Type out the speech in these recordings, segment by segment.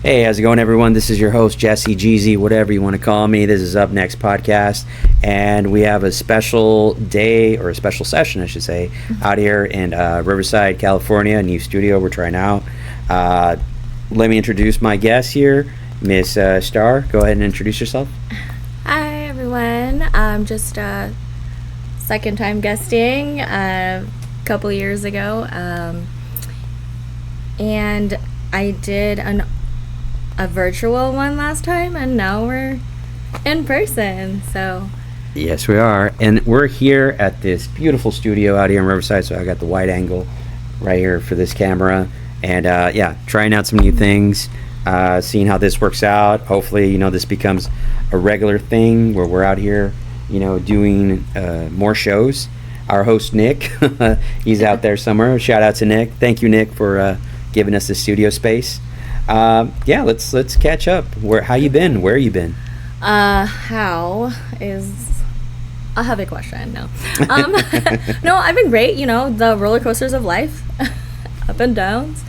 Hey, how's it going, everyone? This is your host, Jesse, Jeezy, whatever you want to call me. This is Up Next Podcast, and we have a special day, or a special session, I should say, out here in Riverside, California, a new studio we're trying out. Let me introduce my guest here, Miss Star. Go ahead and introduce yourself. Hi, everyone. I'm just second time guesting a couple years ago, and I did a virtual one last time, and now we're in person. So yes, we are, and we're here at this beautiful studio out here in Riverside. So I got the wide angle right here for this camera, and trying out some new things, seeing how this works out. Hopefully, this becomes a regular thing where we're out here, doing more shows. Our host Nick, he's out there somewhere. Shout out to Nick. Thank you, Nick, for giving us the studio space. Let's catch up. How you been? Where you been? How is a heavy question. No. No, I've been great. The roller coasters of life, up and downs.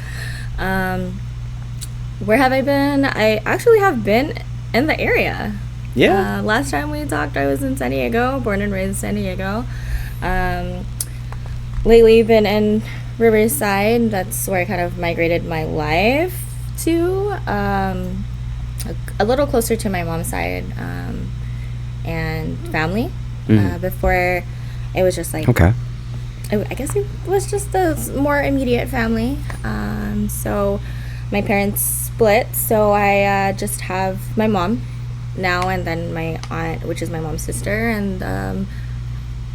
Where have I been? I actually have been in the area. Yeah. Last time we talked, I was in San Diego, born and raised in San Diego. Lately, been in Riverside. That's where I kind of migrated my life to, a little closer to my mom's side, and family. Before, it was just like, okay, I guess it was just the more immediate family. So my parents split, so I just have my mom now, and then my aunt, which is my mom's sister, and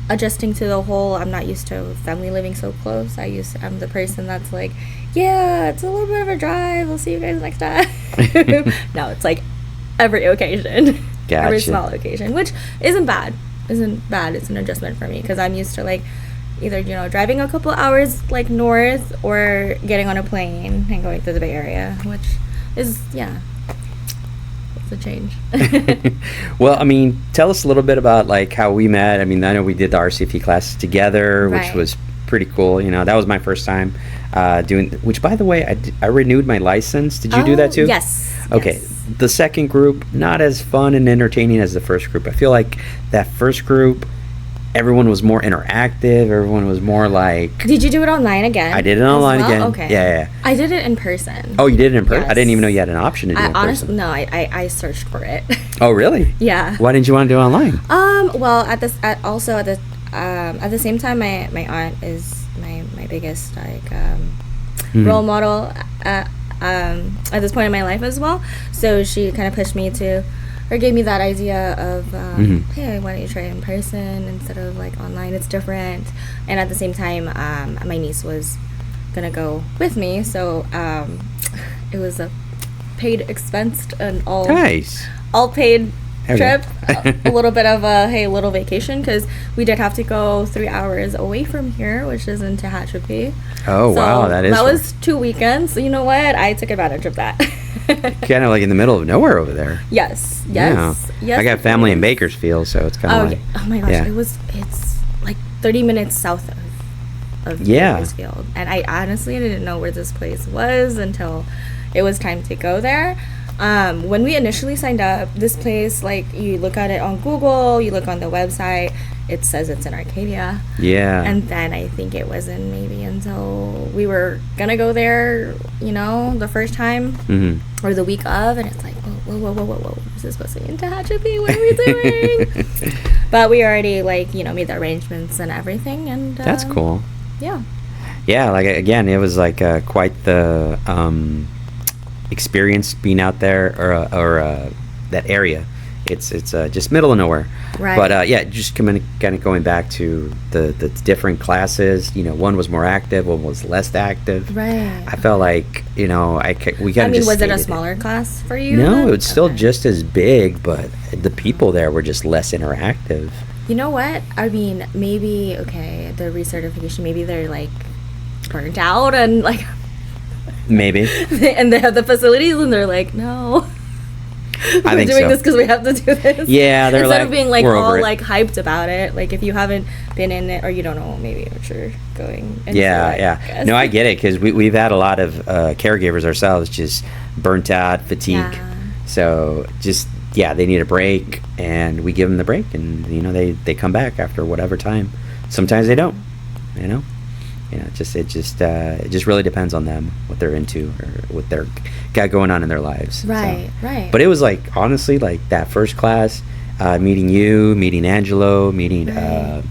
adjusting to the whole, I'm not used to family living so close. I'm the person that's like, yeah, it's a little bit of a drive, we'll see you guys next time. No, it's like every occasion. Gotcha. Every small occasion, which isn't bad. It's an adjustment for me, because I'm used to like either driving a couple hours like north, or getting on a plane and going through the Bay Area, which is it's a change. Well, tell us a little bit about like how we met. I know we did the RCFE classes together, Right. which was pretty cool. That was my first time doing, which, by the way, I renewed my license. Did you do that too? Yes. Okay. Yes. The second group, not as fun and entertaining as the first group. I feel like that first group, everyone was more interactive. Everyone was more like... Did you do it online again? I did it online again. Okay. Yeah. I did it in person. Oh, you did it in person? Yes. I didn't even know you had an option to do it in honestly, person. no, I searched for it. Oh, really? Yeah. Why didn't you want to do it online? Well, at the same time, my aunt is my biggest role model at this point in my life as well. So she kind of pushed me to, or gave me that idea of, hey, why don't you try it in person instead of like online? It's different. And at the same time, my niece was gonna go with me, so it was a paid expensed and all paid trip. A little bit of a little vacation, because we did have to go 3 hours away from here, which is in Tehachapi. Oh, so wow, that was 2 weekends. So you know what? I took advantage of that. Kind of like in the middle of nowhere over there. Yes. Yeah. I got family in Bakersfield, so it's kind of like... Oh my gosh, it's like 30 minutes south of Bakersfield. And I honestly didn't know where this place was until it was time to go there. When we initially signed up, this place, like, you look at it on Google, you look on the website, it says it's in Arcadia. Yeah. And then I think it wasn't maybe until we were gonna go there, the first time, or the week of, and it's like, whoa, is this supposed to be in Tehachapi? What are we doing? But we already, made the arrangements and everything, and... That's cool. Yeah. Yeah, like, again, it was, like, quite the, experience being out there, or that area. It's just middle of nowhere. Right. But just kind of going back to the different classes. One was more active, one was less active. Right. I felt like we kind of. Was it a smaller class for you? No, then? it was still just as big, but the people there were just less interactive. You know what? Maybe the recertification. Maybe they're like burnt out and like. Maybe. And they have the facilities, and they're like, no. We're think doing so. this because we have to do this. Yeah, they're instead like, of being like we're over all it. like hyped about it. Like if you haven't been in it or you don't know maybe what you're going into. Yeah. guess. No, I get it because we've had a lot of caregivers ourselves, just burnt out, fatigue. Yeah. So just they need a break, and we give them the break, and they come back after whatever time. Sometimes they don't. It just really depends on them, what they're into or what they're got going on in their lives. Right. So. Right. But it was like, honestly, like that first class, meeting you, meeting Angelo, meeting Right.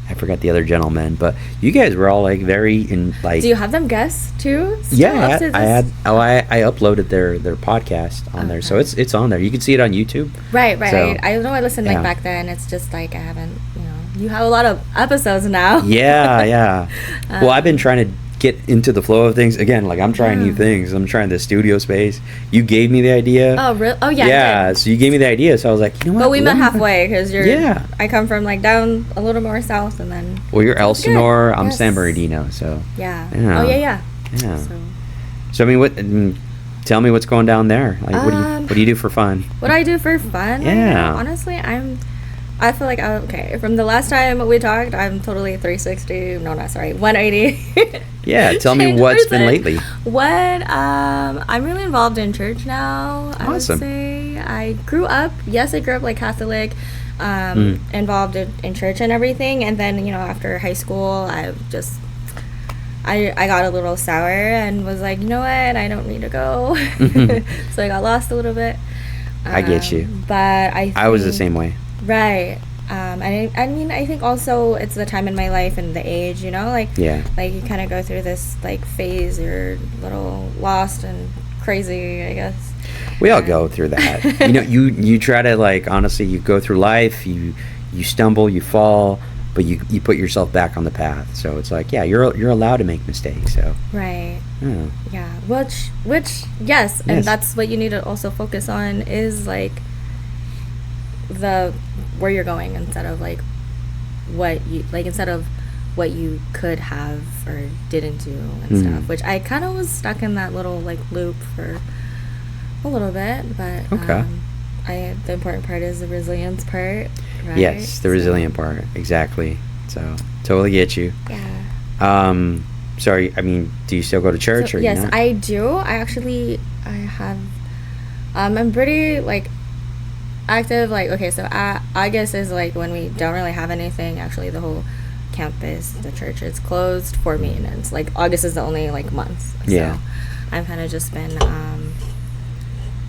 I forgot the other gentleman, but you guys were all like very in like. Do you have them guess too? Still Yeah, up to this? I had. Oh, I uploaded their podcast on there, so it's on there. You can see it on YouTube. Right. So, I know I listened like yeah. back then. It's just like I haven't. You have a lot of episodes now. Yeah. Well, I've been trying to get into the flow of things again. Like I'm trying new things. I'm trying the studio space. You gave me the idea. Oh, really? Oh, yeah. Yeah. So you gave me the idea. So I was like, you know what? But we met Let me- halfway because you're. Yeah. I come from like down a little more south, and then. Well, you're Elsinore. I'm Yes. San Bernardino. So. Yeah. Yeah. Oh yeah. Yeah. So, So I mean, tell me what's going down there. Like, what do you do for fun? what I do for fun? right Yeah. now, honestly, I feel like okay. From the last time we talked, I'm totally 360. No, not sorry, 180. Yeah. Tell me changed what's been person. lately. I'm really involved in church now. I would Awesome. say I grew up like Catholic, involved in church and everything, and then after high school, I got a little sour and was like, you know what, I don't need to go. So I got lost a little bit. I get you. But I was the same way. Right. And I mean, I think also it's the time in my life and the age, like Yeah. like you kind of go through this like phase, you're a little lost and crazy, I guess. We all go through that. You try to, like, honestly, you go through life, you stumble, you fall, but you put yourself back on the path. So it's like, yeah, you're allowed to make mistakes. So Right. yeah. Yeah. Which yes, and Yes. that's what you need to also focus on is like where you're going instead of like what you could have or didn't do and stuff, which I kind of was stuck in that little like loop for a little bit, but Okay. the important part is the resilience part, right? Yes, the resilient part, exactly. So totally get you. Yeah. Sorry, I mean, do you still go to church So, or yes, not? I do. I have I'm pretty like active, like okay, so August is like when we don't really have anything. Actually, the whole campus, the church is closed for maintenance. Like August is the only like month. Yeah. So I've kind of just been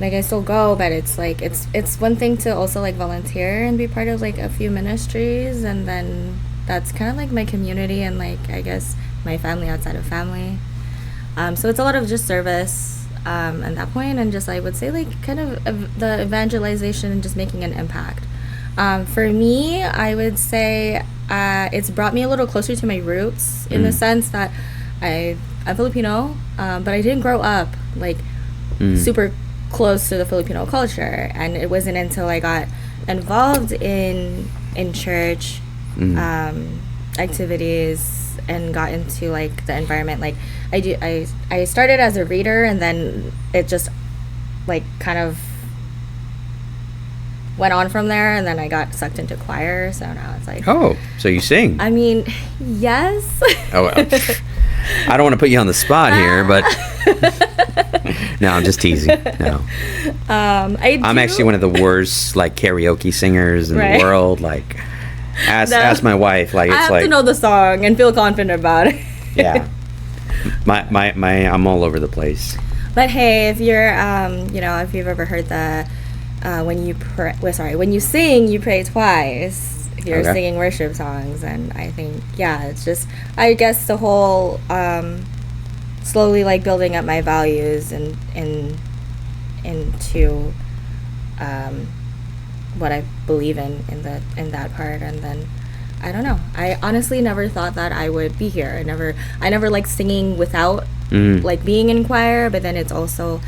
like I still go, but it's like it's one thing to also like volunteer and be part of like a few ministries, and then that's kind of like my community and like I guess my family outside of family. So it's a lot of just service at that point, and just I would say like kind of the evangelization and just making an impact. For me, I would say it's brought me a little closer to my roots in the sense that I'm Filipino, but I didn't grow up like super close to the Filipino culture, and it wasn't until I got involved in church activities and got into like the environment. Like I started as a reader, and then it just like kind of went on from there, and then I got sucked into choir, so now it's like Oh, so you sing? I mean, yes. Oh, well, I don't want to put you on the spot here, but no, I'm just teasing. No, I'm actually one of the worst like karaoke singers in Right. the world. Like, ask my wife. Like, it's I have like to know the song and feel confident about it. yeah, my I'm all over the place. But hey, if you're if you've ever heard the when you sing, you pray twice. If you're Okay. singing worship songs, and I think it's just I guess the whole slowly like building up my values and into what I believe in that part, and then I don't know. I honestly never thought that I would be here. I never liked singing without like being in choir, but then it's also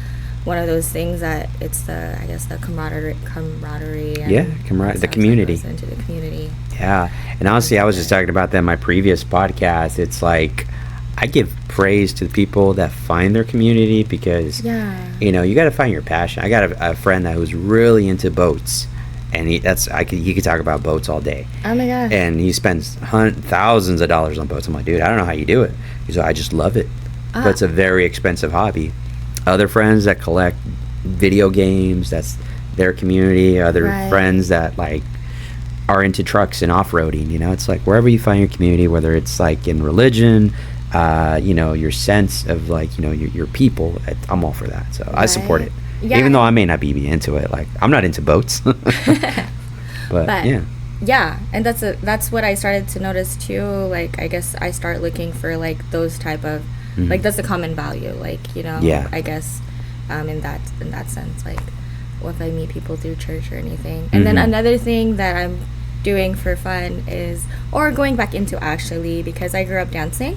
one of those things that it's the camaraderie and the community. goes into the community. Yeah, and honestly, I was just talking about that in my previous podcast. It's like I give praise to the people that find their community, because you know, you got to find your passion. I got a friend that was really into boats, and he could talk about boats all day. Oh my gosh. And he spends thousands of dollars on boats. I'm like, dude, I don't know how you do it. He's like, I just love it. But it's a very expensive hobby. Other friends that collect video games, that's their community. Other friends that like are into trucks and off-roading. You know, it's like wherever you find your community, whether it's like in religion, you know, your sense of like, you know, your people, I'm all for that. So I support it. Yeah. Even though I may not be into it. Like, I'm not into boats. but yeah. Yeah, and that's what I started to notice too. Like, I guess I start looking for like those type of like, that's a common value. Like, you know, I guess in that sense, like, well, if I meet people through church or anything. And then another thing that I'm doing for fun is, or going back into actually, because I grew up dancing.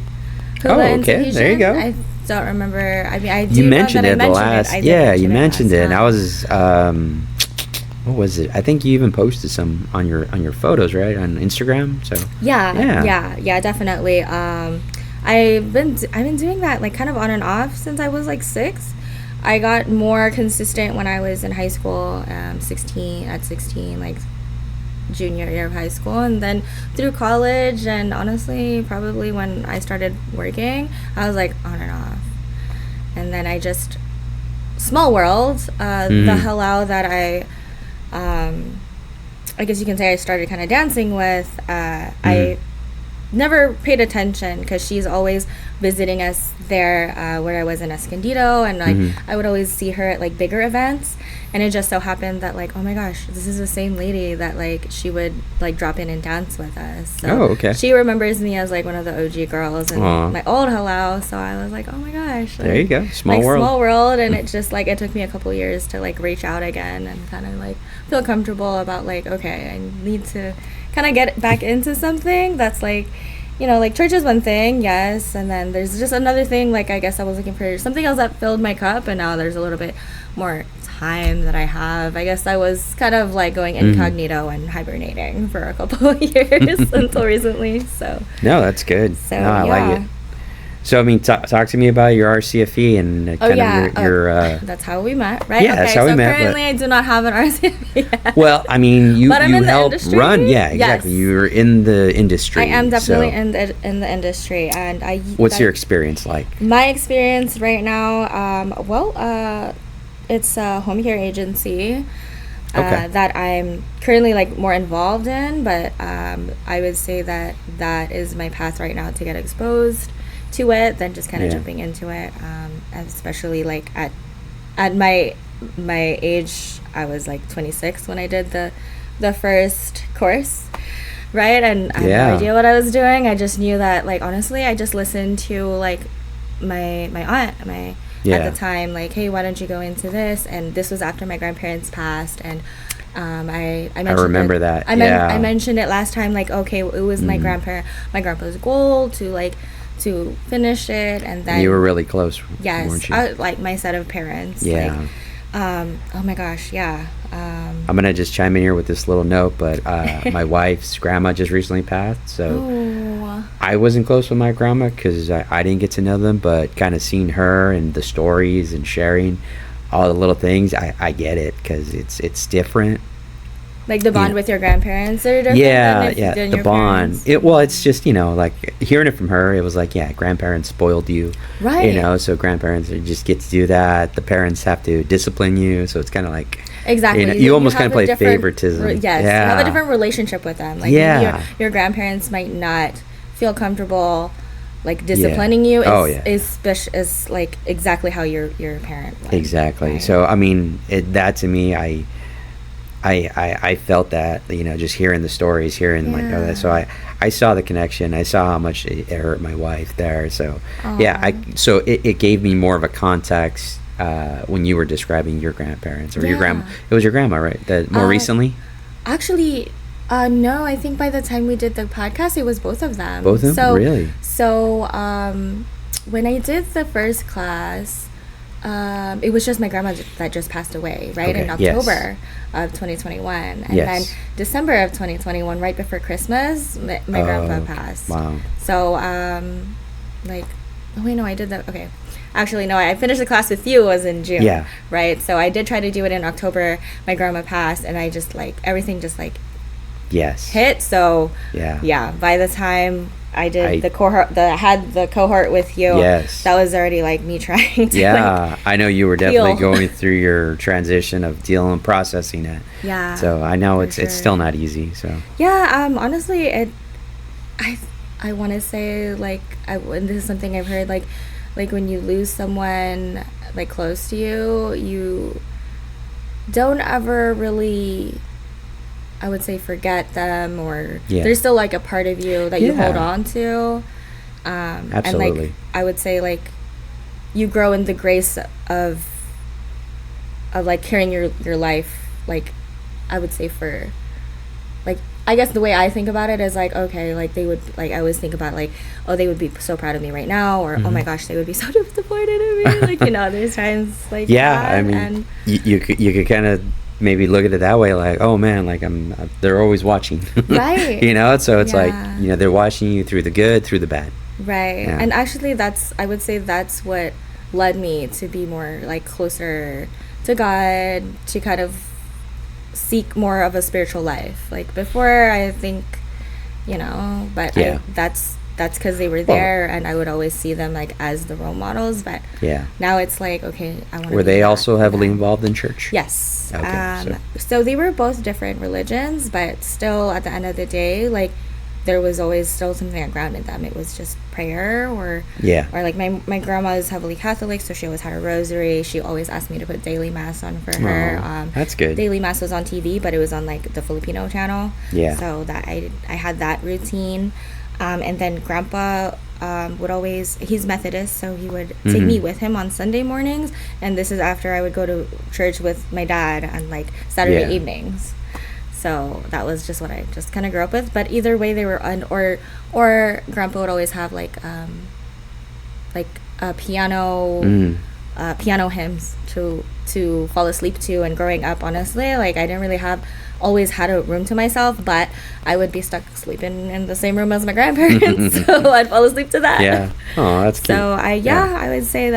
Okay, there you go. I don't remember. I mean, I do. You mentioned know it that the I last. mentioned Yeah, it. you mentioned it. And I Time. was what was it? I think you even posted some on your photos, right, on Instagram. So yeah, definitely. I've been doing that like kind of on and off since I was like 6. I got more consistent when I was in high school, 16, like junior year of high school, and then through college, and honestly probably when I started working, I was like on and off. And then I just, small world, the halal that I guess you can say I started kind of dancing with, I never paid attention because she's always visiting us there where I was in Escondido, and like I would always see her at like bigger events, and it just so happened that like, oh my gosh, this is the same lady that like she would like drop in and dance with us. So she remembers me as like one of the OG girls and my old halal. So I was like, oh my gosh, like, there you go, small world. And it just like, it took me a couple years to like reach out again and kind of like feel comfortable about like, okay, I need to kind of get back into something that's like, you know, like church is one thing, yes, and then there's just another thing, like I guess I was looking for something else that filled my cup, and now there's a little bit more time that I have. I guess I was kind of like going incognito and hibernating for a couple of years until recently. So no, that's good. So no, I like it. So I mean, talk to me about your RCFE and kind of your that's how we met, right? Yeah, that's how we met. Currently, I do not have an RCFE yet. Well, I mean, you helped run. Yeah, Yes. exactly. You're in the industry. I am definitely in the industry, and What's your experience like? My experience right now, it's a home care agency that I'm currently like more involved in, but I would say that is my path right now to get exposed to it, then just kind of jumping into it, especially like at my age. I was like 26 when I did the first course, right? And I had no idea what I was doing. I just knew that, like, honestly, I just listened to like my aunt at the time, like, hey, why don't you go into this? And this was after my grandparents passed, and I remember that. I mentioned it last time, like, okay, it was my grandpa's goal to finish it, and then you were really close. Yes, weren't you? Like my set of parents. Yeah. Like, oh my gosh, yeah. I'm gonna just chime in here with this little note, but my wife's grandma just recently passed, so I wasn't close with my grandma because I didn't get to know them, but kind of seeing her and the stories and sharing all the little things, I get it, because it's different. Like the bond with your grandparents are different than the your bond. Parents? It's just, like hearing it from her, it was like, grandparents spoiled you. Right. So grandparents just get to do that. The parents have to discipline you, so it's kind of like... Exactly. You almost kind of play favoritism. Yes. Yeah. You have a different relationship with them. Like maybe your grandparents might not feel comfortable like disciplining you is like exactly how your parent was. Exactly. Right. So I mean, that to me, I felt that, just hearing the stories, hearing like that. So I saw the connection. I saw how much it hurt my wife there. So so it gave me more of a context when you were describing your grandparents or your grandma. It was your grandma, right? That more recently. Actually, no. I think by the time we did the podcast, it was both of them. Both of them, so, really. So when I did the first class. It was just my grandma that just passed away, right, in October of 2021. And then December of 2021, right before Christmas, my grandpa passed. Wow. So, like, Oh wait, no, I did that. Okay, actually, no, I finished the class with you was in June. Yeah. Right. So I did try to do it in October. My grandma passed, and I just like everything just like Yes. hit. So Yeah. by the time I did I had the cohort with you. Yes. That was already like me trying to. Yeah, Like, I know you were definitely heal. going through your transition of dealing and processing it. Yeah. So I know for it's sure. still not easy. So Yeah. Honestly, I want to say like and this is something I've heard like when you lose someone like close to you, you don't ever really, I would say, forget them, or Yeah. there's still like a part of you that you Yeah. hold on to. Absolutely. And like I would say like you grow in the grace of like carrying your life, like I would say for like I guess the way I think about it is like, okay, like they would like I always think about like, oh, they would be so proud of me right now, or oh my gosh, they would be so disappointed in me. Like, you know, there's times like yeah, that, I mean, and you could kind of maybe look at it that way, like, oh man, like they're always watching, Right. You know, so it's like, Yeah. you know, they're watching you through the good, through the bad. right. Yeah. And actually I would say that's what led me to be more like closer to God, to kind of seek more of a spiritual life. Like before, I think, you know, but Yeah. that's because they were there, and I would always see them like as the role models. But Yeah. now it's like, okay, I want to. Were they also heavily involved in church? Yes. Okay, So they were both different religions, but still, at the end of the day, like there was always still something that grounded them. It was just prayer, or Yeah. or like my grandma is heavily Catholic, so she always had a rosary. She always asked me to put daily mass on for her. Oh, that's good. Daily mass was on TV, but it was on like the Filipino channel. Yeah. So that I had that routine, and then Grandpa would always, he's Methodist, so he would take me with him on Sunday mornings, and this is after I would go to church with my dad on like Saturday Yeah. evenings. So that was just what I just kind of grew up with. But either way, they were or Grandpa would always have like a piano hymns to fall asleep to. And growing up, honestly, like I didn't really always had a room to myself, but I would be stuck sleeping in the same room as my grandparents, so I'd fall asleep to that. Yeah. Oh, that's cute. So I would say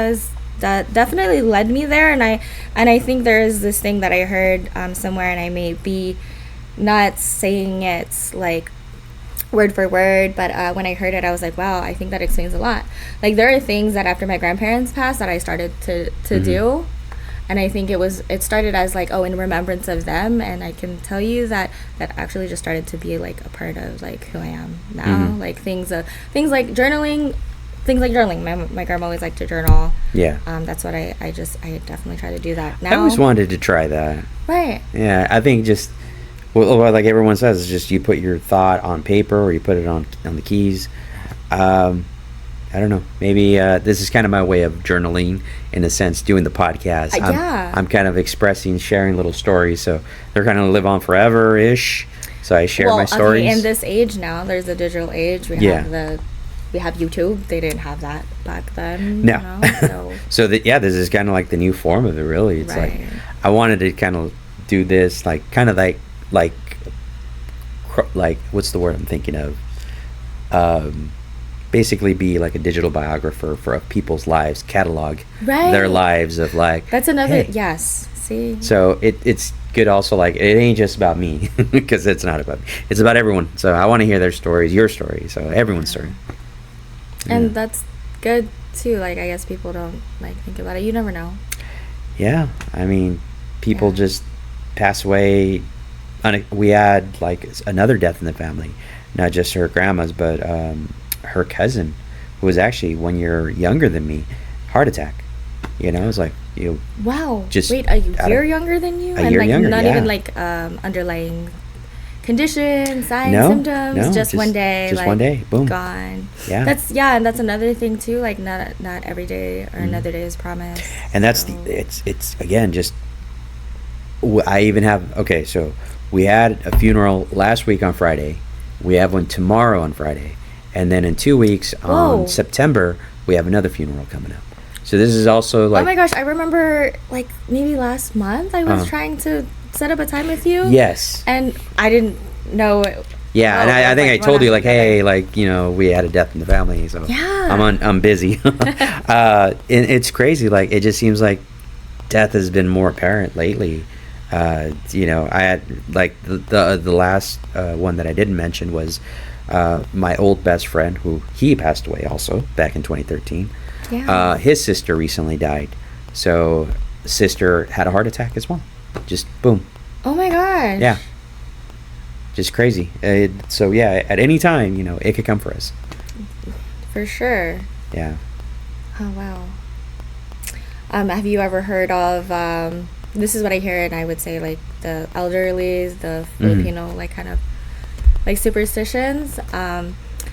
that definitely led me there, and I think there is this thing that I heard somewhere, and I may be not saying it like word for word, but when I heard it, I was like, wow, I think that explains a lot. Like there are things that after my grandparents passed that I started to do, and I think it started as like, oh, in remembrance of them, and I can tell you that actually just started to be like a part of like who I am now. Like things like journaling. Things like journaling. My grandma always liked to journal. Yeah. That's what I definitely try to do that now. I always wanted to try that. Right. Yeah, I think just, well, like everyone says, it's just you put your thought on paper or you put it on the keys. I don't know. Maybe this is kind of my way of journaling, in a sense, doing the podcast. I'm kind of expressing, sharing little stories, so they're kind of live on forever-ish. So I share my stories. Okay, in this age now, there's a digital age. We have YouTube. They didn't have that back then. No. You know, So this is kind of like the new form of it, really. It's Right. like I wanted to kind of do this, like kind of like what's the word I'm thinking of? Basically, be like a digital biographer for people's lives, catalog their lives of like. That's another hey. yes. See. So it's good also, like it ain't just about me, because it's not about me. It's about everyone. So I want to hear their stories, your story, so everyone's story. And that's good too. Like I guess people don't like think about it. You never know. Yeah, I mean, people just pass away. We had like another death in the family, not just her grandma's, but her cousin, who was actually 1 year younger than me, heart attack. You know, it was like Wow. Just wait, a year younger than you, a year like younger, not yeah. even like underlying conditions, signs, No, symptoms. no, just one day. just like, one day, boom. Gone. Yeah. And that's another thing too. Like not every day or another day is promised. And that's so. it's again just. I even have so we had a funeral last week on Friday. We have one tomorrow on Friday, and then in 2 weeks on September we have another funeral coming up. So this is also like, oh my gosh, I remember like maybe last month I was trying to set up a time with you. Yes. And I didn't know Yeah, and Oh, I it's think I like told one you, like, after the hey, other. like, we had a death in the family, so Yeah. I'm busy. And it's crazy. Like, it just seems like death has been more apparent lately. I had like the last one that I didn't mention was my old best friend, who he passed away also back in 2013. Yeah. His sister recently died, so sister had a heart attack as well. Just boom. Oh my gosh. Yeah. Just crazy. So yeah, at any time, it could come for us. For sure. Yeah. Oh wow. Have you ever heard of this is what I hear, and I would say like the elderly, the Filipino like kind of like superstitions.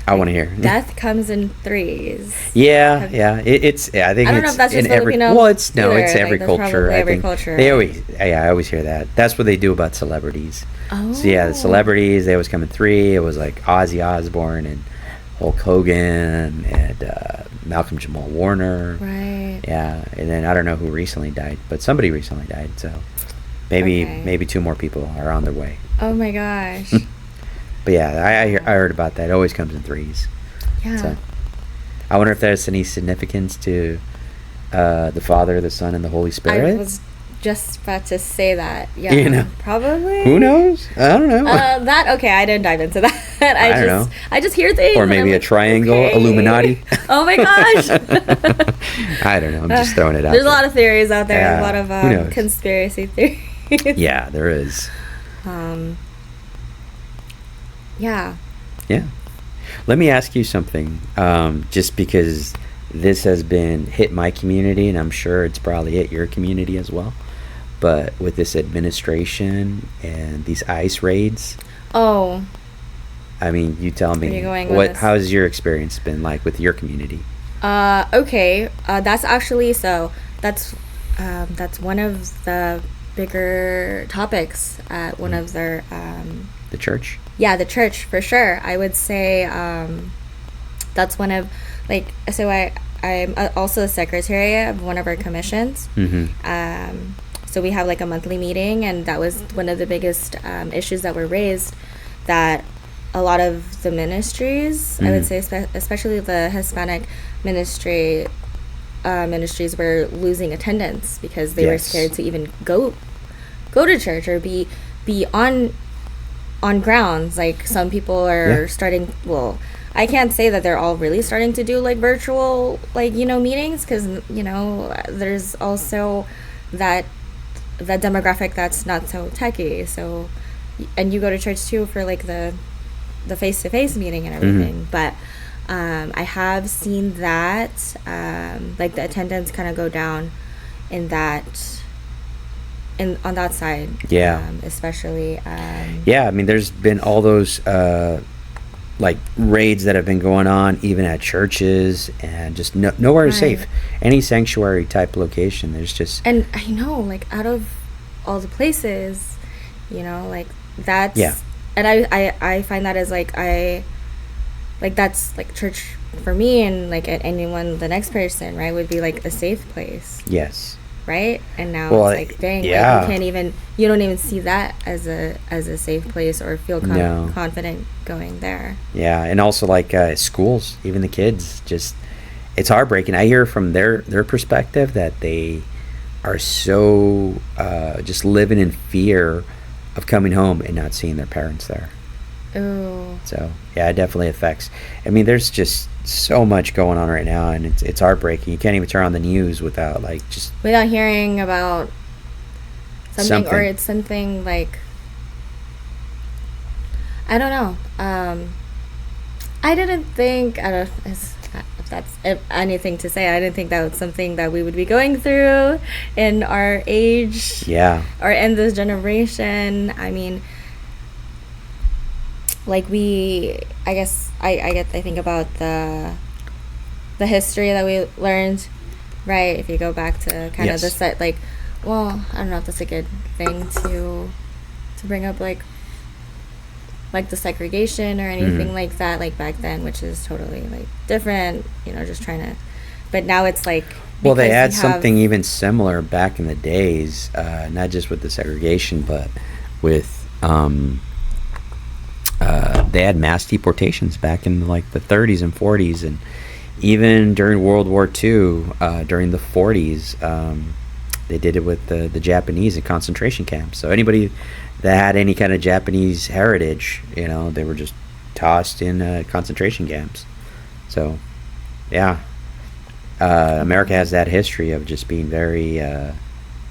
I want to hear. Death comes in threes. Yeah, yeah. I think I don't know it's if that's in just every. Filipino Well, it's either, it's every like, that's culture. probably I every think culture, they right? always. Yeah, I always hear that. That's what they do about celebrities. Oh. So yeah, the celebrities, they always come in three. It was like Ozzy Osbourne and Hulk Hogan and Malcolm Jamal Warner. Right. Yeah, and then I don't know who recently died, but somebody recently died. So maybe two more people are on their way. Oh my gosh. But yeah, I heard about that. It always comes in threes. Yeah. So I wonder if there's any significance to the Father, the Son, and the Holy Spirit. I was just about to say that. Yeah. Probably. Who knows? I don't know. I didn't dive into that. I don't know. I just hear things. Or and maybe I'm a like, triangle, okay. Illuminati. Oh my gosh. I don't know. I'm just throwing it out. There's a lot of theories out there. Yeah. A lot Who knows? of conspiracy theories. Yeah, there is. Yeah. Yeah. Let me ask you something, just because this has been hit my community, and I'm sure it's probably hit your community as well. But with this administration and these ICE raids, Oh. I mean, you tell me, Where you going with this? how's your experience been like with your community? Okay. That's actually that's one of the bigger topics at one of their The church? yeah, the church for sure. I would say that's one of I'm also a secretary of one of our commissions. Mm-hmm. So we have like a monthly meeting, and that was one of the biggest issues that were raised, that a lot of the ministries, I would say especially the Hispanic ministries were losing attendance because they were scared to even go to church or be on grounds. Like some people are starting, well, I can't say that they're all really starting to do like virtual meetings, because there's also that demographic that's not so techy. So, and you go to church too for like the face-to-face meeting and everything. But I have seen that like the attendance kind of go down on that side. Especially Yeah, I mean, there's been all those like raids that have been going on even at churches, and just nowhere is safe. Any sanctuary type location, there's just, and I know, like, out of all the places, like that's and I find that as like that's like church for me, and like at anyone, the next person, right, would be like a safe place. Yes. Right? And now Well, it's like, dang, yeah. like you don't even see that as a safe place or feel confident going there. Yeah, and also like schools, even the kids, just, it's heartbreaking. I hear from their perspective that they are so just living in fear of coming home and not seeing their parents there. Oh. So yeah, it definitely affects. I mean, there's just so much going on right now, and it's heartbreaking. You can't even turn on the news without hearing about something. Or it's something like, I don't know. I don't know if that's anything to say. I didn't think that was something that we would be going through in our age. Yeah. Or in this generation. I mean, like I think about the history that we learned, right? If you go back to kind of the set, like, well, I don't know if that's a good thing to bring up, like the segregation or anything like that, like back then, which is totally like different, just trying to, but now it's like, well, they had something even similar back in the days, not just with the segregation, but with they had mass deportations back in like the 30s and 40s, and even during World War II, during the 40s, they did it with the Japanese in concentration camps. So anybody that had any kind of Japanese heritage, you know, they were just tossed in concentration camps. So, yeah, America has that history of just being very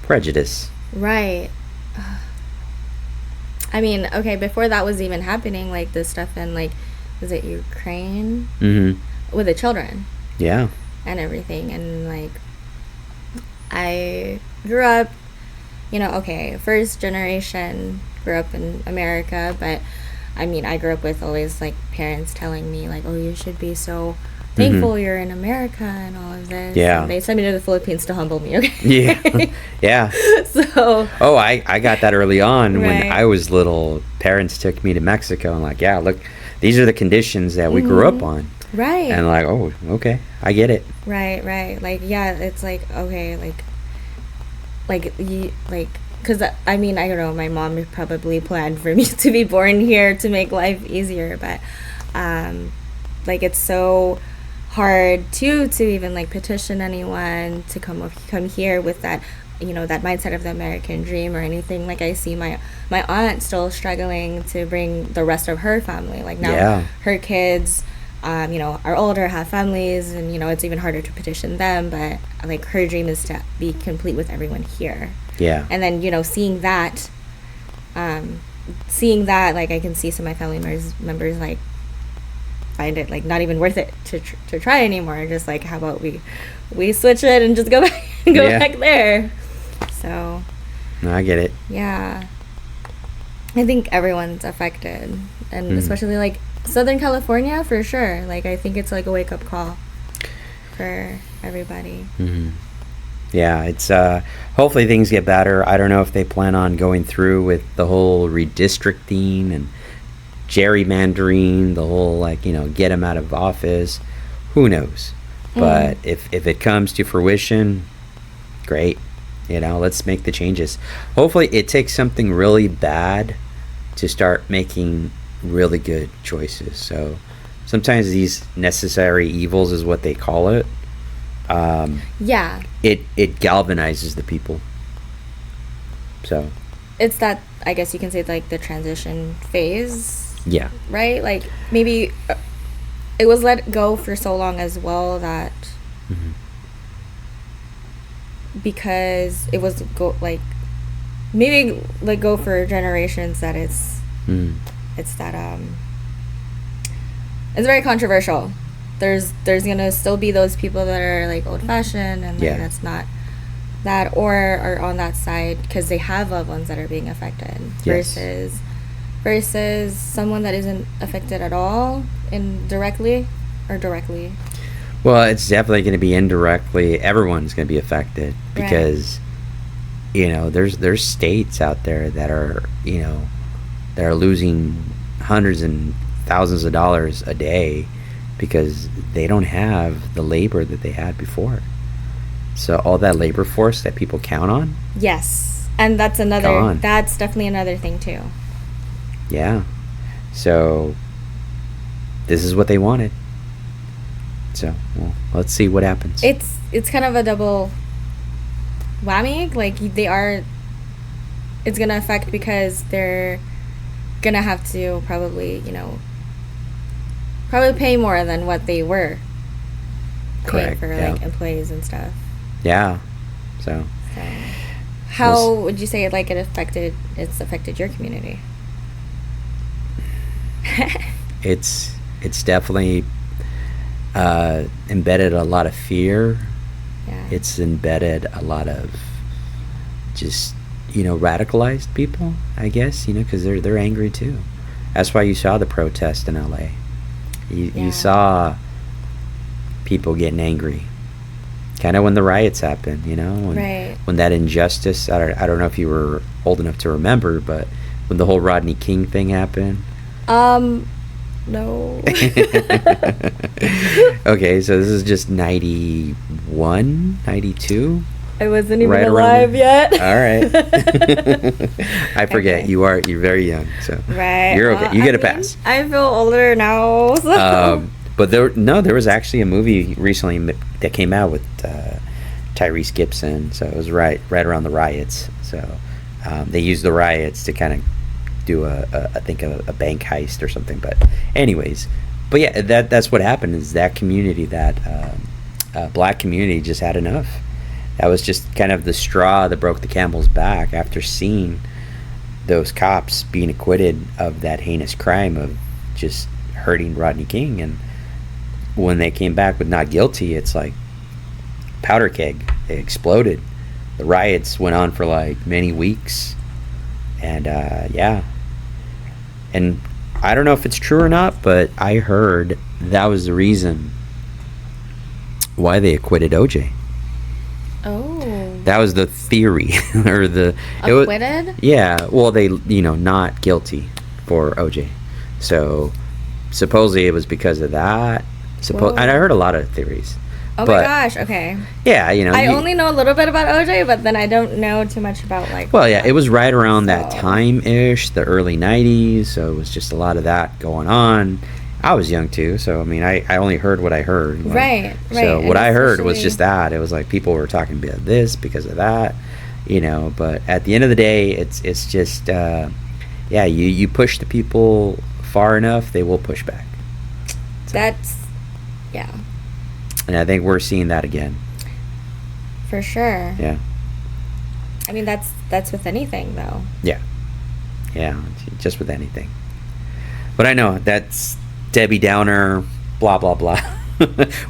prejudiced. Right. I mean, okay, before that was even happening, like the stuff in, like, was it Ukraine? Mm-hmm. With the children. Yeah. And everything. And, like, I grew up, you know, okay, first generation, grew up in America, but, I mean, I grew up with always, like, parents telling me, like, oh, you should be so thankful you're in America and all of this. Yeah. And they sent me to the Philippines to humble me, okay? Yeah. Yeah. So. Oh, I got that early on. Right. When I was little. Parents took me to Mexico and like, yeah, look, these are the conditions that we grew up on. Right. And like, oh, okay, I get it. Right, right. Like, yeah, it's like, okay, because, I mean, I don't know, my mom probably planned for me to be born here to make life easier, but, like, it's so hard to even, like, petition anyone to come here with that, you know, that mindset of the American dream or anything. Like, I see my aunt still struggling to bring the rest of her family. Like, now her kids, you know, are older, have families, and, you know, it's even harder to petition them, but, like, her dream is to be complete with everyone here. Yeah. And then, you know, seeing that, like, I can see some of my family members like, find it, like, not even worth it to try anymore. Just, like, how about we switch it and just go back back there. So. No, I get it. Yeah. I think everyone's affected. And especially, like, Southern California, for sure. Like, I think it's, like, a wake-up call for everybody. Mm-hmm. Yeah, it's hopefully things get better. I don't know if they plan on going through with the whole redistricting and gerrymandering, the whole, like, you know, get them out of office. Who knows? But if it comes to fruition, great. You know, let's make the changes. Hopefully it takes something really bad to start making really good choices. So sometimes these necessary evils is what they call it. Yeah. It galvanizes the people. So it's that, I guess you can say, like, the transition phase. Yeah. Right? Like, maybe it was let go for so long as well that because it was maybe let go for generations that it's that it's very controversial. There's gonna still be those people that are, like, old-fashioned and, like, that's not that, or are on that side because they have loved ones that are being affected, versus someone that isn't affected at all, indirectly or directly. Well, it's definitely going to be indirectly. Everyone's going to be affected because, you know, there's states out there that are, you know, that are losing hundreds and thousands of dollars a day because they don't have the labor that they had before. So all that labor force that people count on. Yes, and that's definitely another thing too. Yeah. So this is what they wanted. So, well, let's see what happens. It's kind of a double whammy. Like, it's going to affect because they're going to have to probably pay more than what they were paying for, like, employees and stuff. Yeah. So how would you say it's affected your community? It's definitely embedded a lot of fear. Yeah. It's embedded a lot of just, you know, radicalized people, I guess, you know, because they're angry too. That's why you saw the protest in LA. You saw people getting angry, kind of when the riots happened, you know, when that injustice. I don't know if you were old enough to remember, but when the whole Rodney King thing happened. No. Okay, so this is just 91, 92. I wasn't even Right around alive there. yet. All right. I forget. Okay. You're very young, so Right. you're okay. Well, You I get a mean, pass. I feel older now. So. But there was actually a movie recently that came out with Tyrese Gibson. So it was right around the riots. So they used the riots to kind of do I think a bank heist or something. But anyways, but yeah, that's what happened. Is that community, that black community, just had enough. That was just kind of the straw that broke the camel's back after seeing those cops being acquitted of that heinous crime of just hurting Rodney King. And when they came back with not guilty, it's like powder keg. They exploded. The riots went on for like many weeks. And yeah. And I don't know if it's true or not, but I heard that was the reason why they acquitted OJ. Oh. That was the theory, or Acquitted? Yeah, well, they not guilty for OJ, so supposedly it was because of that. And I heard a lot of theories. Oh my gosh! Okay. Yeah, I only know a little bit about OJ, but then I don't know too much about like. Well, yeah, it was right around that time-ish, the early '90s. So it was just a lot of that going on. I was young too, so I mean, I only heard what I heard. Like, right. So what I heard was just that. It was like people were talking about this because of that, But at the end of the day, it's just, yeah, you push the people far enough, they will push back. So, yeah. And I think we're seeing that again. For sure. Yeah. I mean, that's with anything, though. Yeah. Yeah, just with anything. But I know that's Debbie Downer, blah, blah, blah.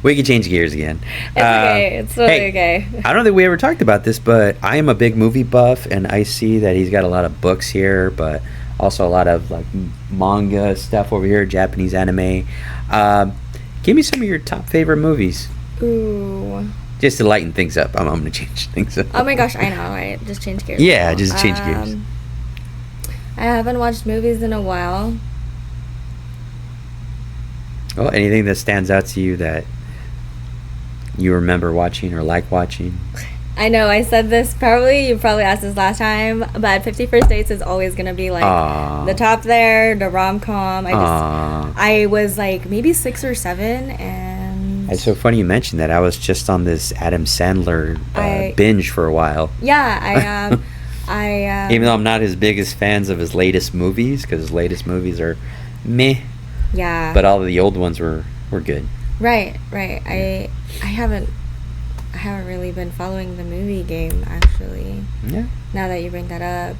We can change gears again. It's okay. It's totally okay. I don't think we ever talked about this, but I am a big movie buff, and I see that he's got a lot of books here, but also a lot of like manga stuff over here, Japanese anime. Give me some of your top favorite movies. Ooh. Just to lighten things up. I'm going to change things up. Oh my gosh, I know, right? Just change gears. Yeah, just change gears. I haven't watched movies in a while. Well, anything that stands out to you that you remember watching or like watching? I know I said this, you probably asked this last time, but 50 First Dates is always going to be like the top there, the rom-com. I was like maybe 6 or 7, and it's so funny you mentioned that. I was just on this Adam Sandler binge for a while. Yeah, even though I'm not his biggest fans of his latest movies, because his latest movies are meh. Yeah. But all of the old ones were good. Right. I haven't really been following the movie game, actually. Yeah. Now that you bring that up.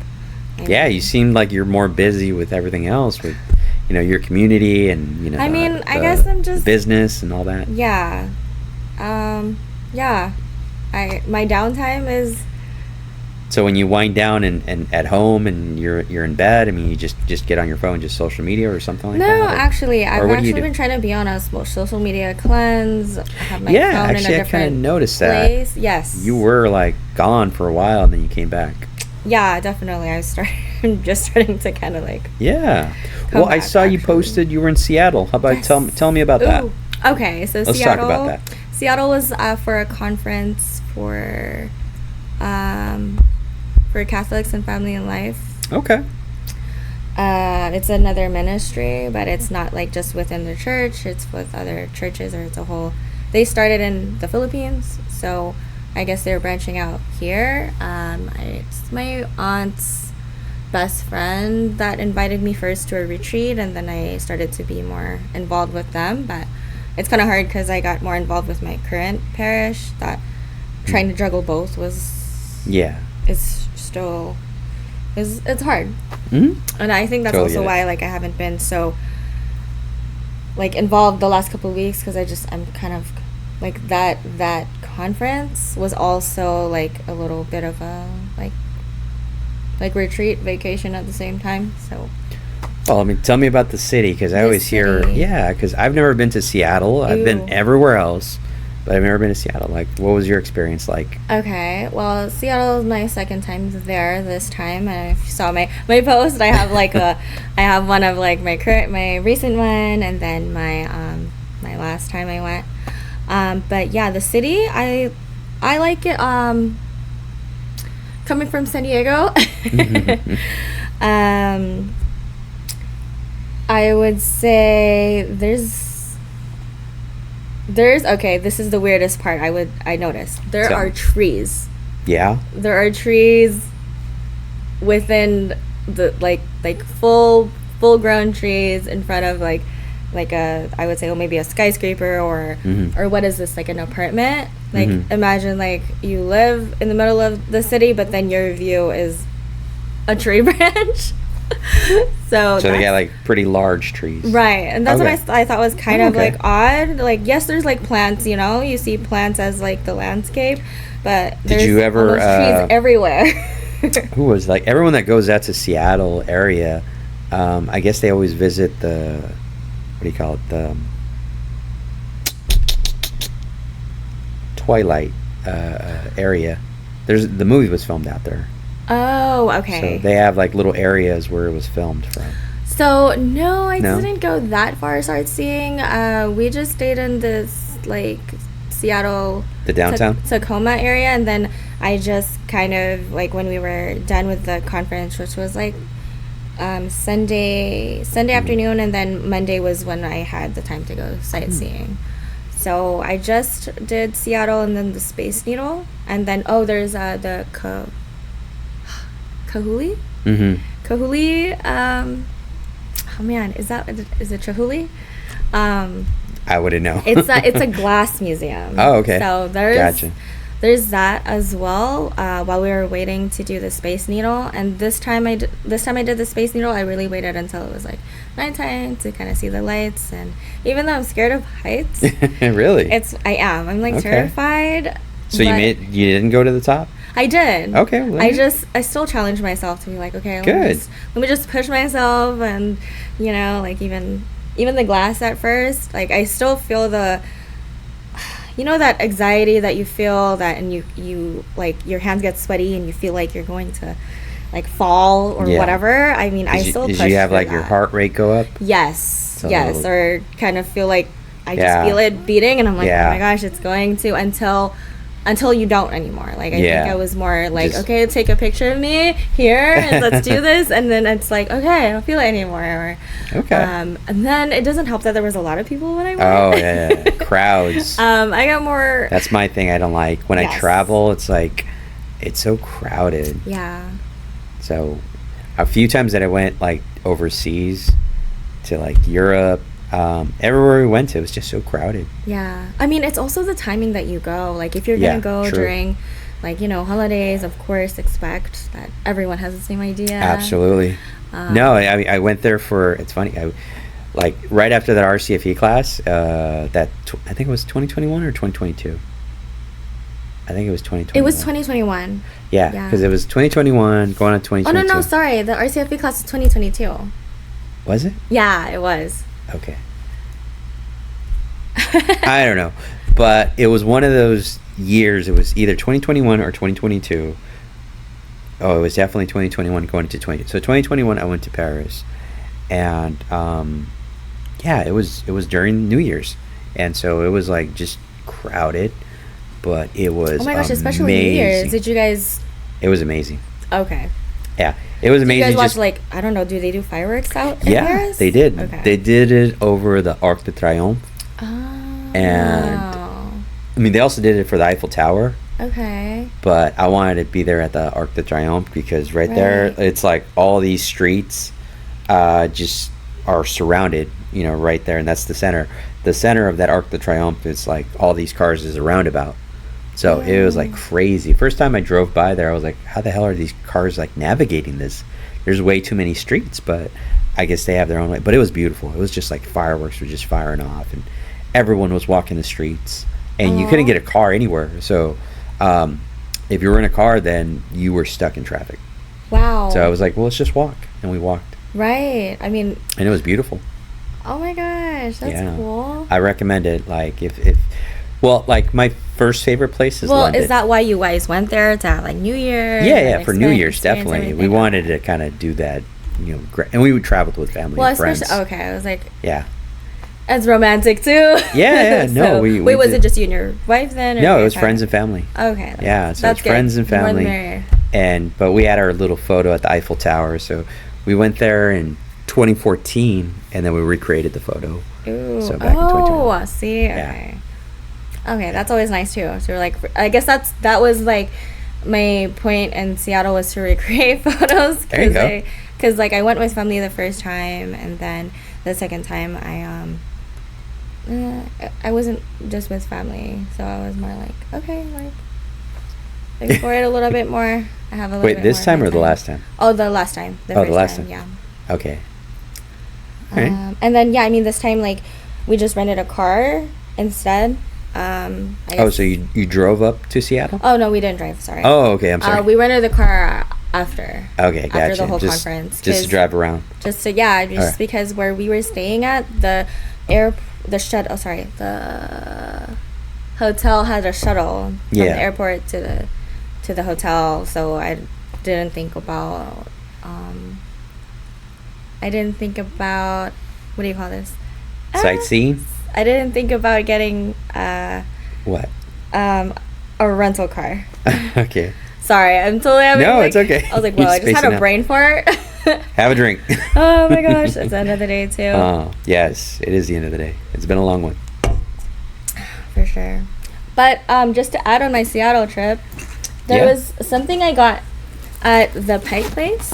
You seem like you're more busy with everything else, with your community and I mean, I guess I'm just business and all that. Yeah. Yeah. My downtime is. So when you wind down and at home and you're in bed, I mean, you just get on your phone, just social media or something like that? No, actually, I've actually do? been trying to be on a social media cleance. I have my phone actually, in a I kind of different noticed place. that. Yes. You were like gone for a while and then you came back. Yeah, definitely. I'm just starting to kind of like. Yeah. Well, I saw you posted you were in Seattle. How about tell me about that? Okay, so Let's Seattle. talk about that. Seattle was for a conference for Catholics and Family and Life. Okay. It's another ministry, but it's not like just within the church. It's with other churches, or it's a whole. They started in the Philippines, so I guess they're branching out here. It's my aunt's best friend that invited me first to a retreat, and then I started to be more involved with them. But it's kind of hard because I got more involved with my current parish. That trying to juggle both it's hard. Mm-hmm. And I think that's also why like I haven't been so like involved the last couple of weeks, because I'm kind of like that conference was also like a little bit of a like retreat vacation at the same time. So well, I mean, tell me about the city, because I always hear because I've never been to Seattle. I've been everywhere else, but I've never been to Seattle. Like, what was your experience like? Okay, well, Seattle is my second time there this time, and if you saw my post, I have like I have one of like my recent one, and then my last time I went. But yeah, the city, I like it. coming from San Diego, I would say there's okay, this is the weirdest part I noticed. There are trees. Yeah. There are trees within the like full grown trees in front of like a, I would say, maybe a skyscraper or what is this, like an apartment? Like imagine like you live in the middle of the city, but then your view is a tree branch. So they got like pretty large trees, right? And that's what I thought was kind of like odd. Like, yes, there's like plants, you see plants as like the landscape, but did you ever trees everywhere? Who was like everyone that goes out to Seattle area? I guess they always visit the, what do you call it, the Twilight area. The movie was filmed out there. Oh, okay. So they have like little areas where it was filmed from. So no, I didn't go that far sightseeing. We just stayed in this like Seattle, the downtown Tacoma area, and then I just kind of like when we were done with the conference, which was like Sunday afternoon, and then Monday was when I had the time to go sightseeing. So I just did Seattle and then the Space Needle, and then there's the Kahuli? Kahuli, oh man, is it Chihuly? I wouldn't know. It's a glass museum. Oh, okay. So there's that as well. While we were waiting to do the Space Needle, and this time I did the Space Needle, I really waited until it was like nighttime to kind of see the lights. And even though I'm scared of heights, really, I'm like terrified. So you didn't go to the top? I did. Okay. Well, I still challenged myself to be like, okay, good. Let me just push myself, and like even the glass at first, like I still feel the, that anxiety that you feel that, and you like your hands get sweaty and you feel like you're going to like fall or whatever. I mean, I still push. Did you have like your heart rate go up? Yes, or kind of feel like I just feel it beating, and I'm like, oh my gosh, it's going to, until you don't anymore. Like, I think I was more like, okay, take a picture of me here and let's do this. And then it's like, okay, I don't feel it anymore. And then it doesn't help that there was a lot of people when I went. Oh, yeah. Crowds. I got more. That's my thing I don't like. When I travel, it's like, it's so crowded. Yeah. So a few times that I went like overseas to like Europe, everywhere we went to, it was just so crowded. Yeah. I mean, it's also the timing that you go. Like, if you're going to go during, like, holidays, of course, expect that everyone has the same idea. Absolutely. No, I went there for, it's funny, like, right after that RCFE class, I think it was 2021 or 2022. I think it was 2021. It was 2021. Yeah, because it was 2021, going on 2022. Oh, no, sorry. The RCFE class was 2022. Was it? Yeah, it was. Okay. I don't know, but it was one of those years. It was either 2021 or 2022. Oh, it was definitely 2021 going into 20. So 2021, I went to Paris, and it was during New Year's, and so it was like just crowded, but it was. Oh my gosh! Especially New Year's. Did you guys? It was amazing. Okay. Yeah, it was amazing. Did you guys watch, like, I don't know, do they do fireworks out in Paris? They did. Okay. They did it over the Arc de Triomphe. Oh. And, I mean, they also did it for the Eiffel Tower. Okay. But I wanted to be there at the Arc de Triomphe because right there, it's like all these streets just are surrounded, right there. And that's the center. The center of that Arc de Triomphe is like all these cars is a roundabout. So it was like crazy. First time I drove by there, I was like, how the hell are these cars like navigating this? There's way too many streets, but I guess they have their own way. But it was beautiful. It was just like fireworks were just firing off, and everyone was walking the streets, and you couldn't get a car anywhere. So if you were in a car, then you were stuck in traffic. Wow. So I was like, well, let's just walk. And we walked. Right. I mean. And it was beautiful. Oh my gosh. That's cool. I recommend it. Like well, like my first favorite place is London. Well, is that why you guys went there to have like New Year? Yeah, for New Year's, definitely. We wanted to kind of do that, and we traveled with family and friends. Okay, I was like, yeah. It's romantic too. Yeah, no. So, wait, was it just you and your wife then? No, it was friends and family. Okay. Yeah, so it's friends and family. More the merrier. but we had our little photo at the Eiffel Tower, so we went there in 2014, and then we recreated the photo. Ooh. So back in 2021. See, okay. Okay, that's always nice too. So like, I guess that was like my point in Seattle, was to recreate photos. There you go. Because like I went with family the first time, and then the second time I wasn't just with family, so I was more like, okay, like explore it a little bit more. I have a little Wait, bit this more time or time. the last time? Oh, the last time. The Oh, first the last time, time. yeah. Okay. All right. And then yeah, I mean this time like we just rented a car instead. I Oh, guess- so you drove up to Seattle? Oh no, we didn't drive. Sorry. Oh, okay. I'm sorry. We rented the car after. Okay, gotcha. After the whole just, conference. Just to 'cause- drive around. Just to just Alright. because where we were staying at, the hotel had a shuttle from Yeah. the airport to the hotel, so I didn't think about what do you call this? Sightseeing? I didn't think about getting What? a rental car. Okay. Sorry, I'm totally having No, like, it's okay. I was like, You're well, I just had spacing a out. brain fart. Have a drink. Oh my gosh, it's the end of the day too. Oh, yes. It is the end of the day. It's been a long one. For sure. But just to add on my Seattle trip, there Yeah. was something I got at the Pike Place,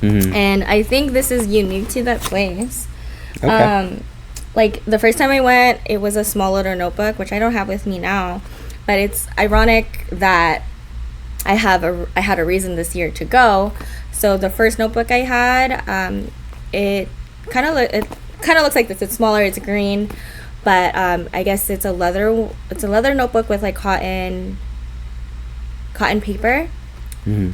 Mm-hmm. and I think this is unique to that place. Okay. Like the first time I went, it was a small little notebook, which I don't have with me now. But it's ironic that I had a reason this year to go. So the first notebook I had, it kind of looks like this. It's smaller. It's green, but I guess it's a leather notebook with like cotton paper. Mm-hmm.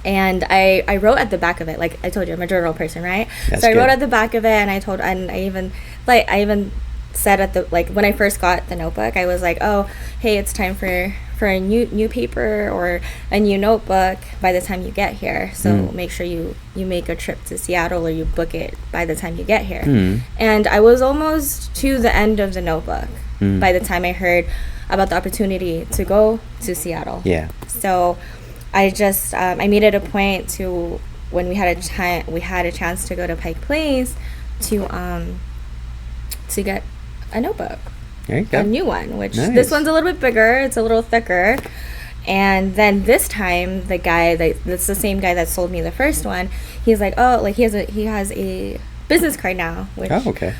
And I wrote at the back of it, like I told you, I'm a journal person, right? That's so I wrote good. at the back of it, and I even said at the, like, when I first got the notebook, I was like, oh, hey, it's time for a new paper or a new notebook by the time you get here. So make sure you make a trip to Seattle, or you book it by the time you get here. Mm. And I was almost to the end of the notebook by the time I heard about the opportunity to go to Seattle. Yeah. So I just I made it a point to, when we had a chance to go to Pike Place, to get a notebook, There you go. a new one, which Nice. this one's a little bit bigger, it's a little thicker. And then this time, the guy that's the same guy that sold me the first one, he's like, oh, like he has a business card now, which Oh, okay.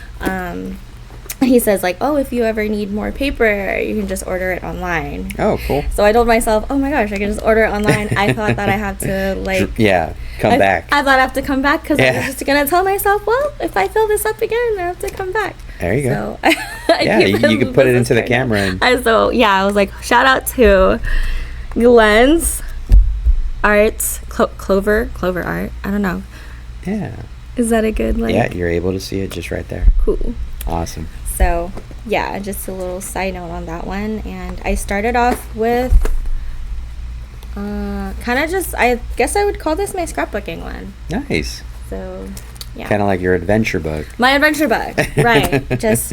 he says like, oh, if you ever need more paper, you can just order it online. Oh, cool. So I told myself, oh my gosh, I can just order it online. I thought that I have to like Yeah. Come back. I thought I have to come back, because I Yeah. was just gonna tell myself, well, if I fill this up again, I have to come back. There you go. So Yeah, you could put it into the camera and- I was like, shout out to Glenn's Arts, Clover Art. I don't know. Yeah. Is that a good like? Yeah, you're able to see it just right there. Cool. Awesome. So yeah, just a little side note on that one. And I started off with kind of just, I guess I would call this my scrapbooking one. Nice. So yeah. Kind of like your adventure book. My adventure book, right. Just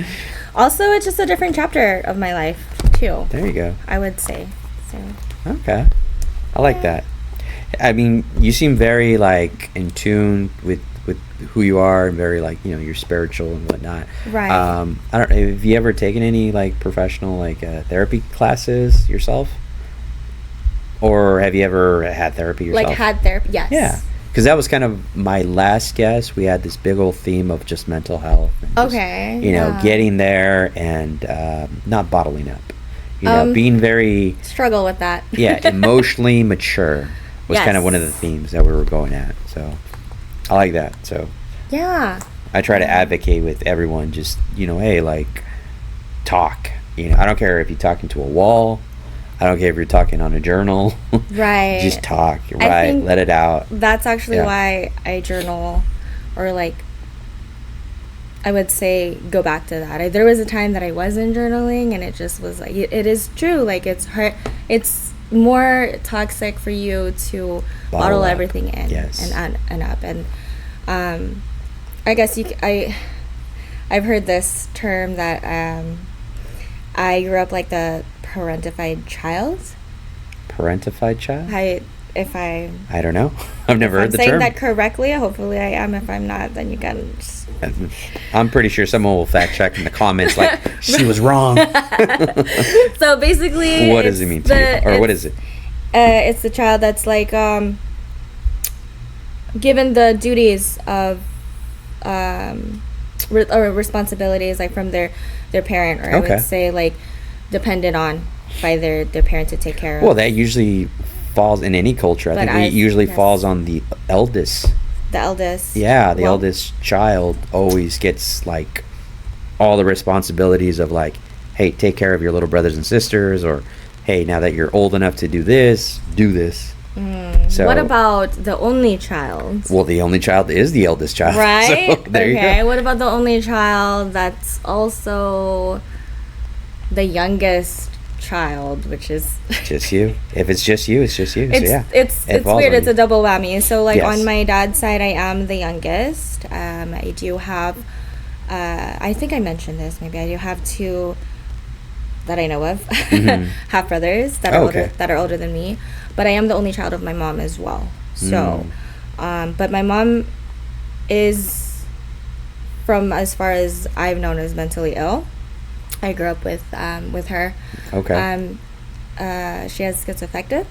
also, it's just a different chapter of my life too, There you go. I would say. So Okay. I like that. I mean, you seem very like in tune with who you are, and very like, you're spiritual and whatnot. Right. I don't know. Have you ever taken any like professional like therapy classes yourself? Or have you ever had therapy yourself? like had therapy, yes. Yeah. Because that was kind of my last guess. We had this big old theme of just mental health. And just, Okay. getting there and not bottling up. Being very, Struggle with that. emotionally mature was kind of Yes. one of the themes that we were going at. So I like that. So Yeah. I try to advocate with everyone, just, hey, like, talk. I don't care if you're talking to a wall. I don't care if you're talking on a journal. Right. Just talk, I right? think Let it out. That's actually Yeah. why I journal, or like, I would say go back to that. There was a time that I wasn't journaling, and it just was like, it is true. Like, it's it's more toxic for you to bottle up. everything in. Yes. and up. And I guess I've heard this term that I grew up like the parentified child. Parentified child? if I don't know. I've never heard the saying term. that correctly. Hopefully I am. If I'm not, then you can just... I'm pretty sure someone will fact check in the comments like she was wrong. So basically, what does it mean to you? Or what is it? It's the child that's like given the duties of or responsibilities like from their parent, or I would say like depended on by their parent to take care of. Well, that usually falls in any culture. I think it usually falls on the eldest. The eldest. Yeah, the eldest child always gets like all the responsibilities of like, hey, take care of your little brothers and sisters, or hey, now that you're old enough to do this, do this. So, what about the only child? Well, the only child is the eldest child. Right? So, there you go. What about the only child that's also the youngest child, which is just you? If it's just you, it's just you. It's, so yeah, it's weird. It's a double whammy. So like Yes. on my dad's side, I am the youngest. I do have, I think I mentioned this. Maybe I do have two that I know of, half brothers that are older than me. But I am the only child of my mom as well. So, but my mom is, from as far as I've known, is mentally ill. I grew up with her. Okay. She has schizoaffective.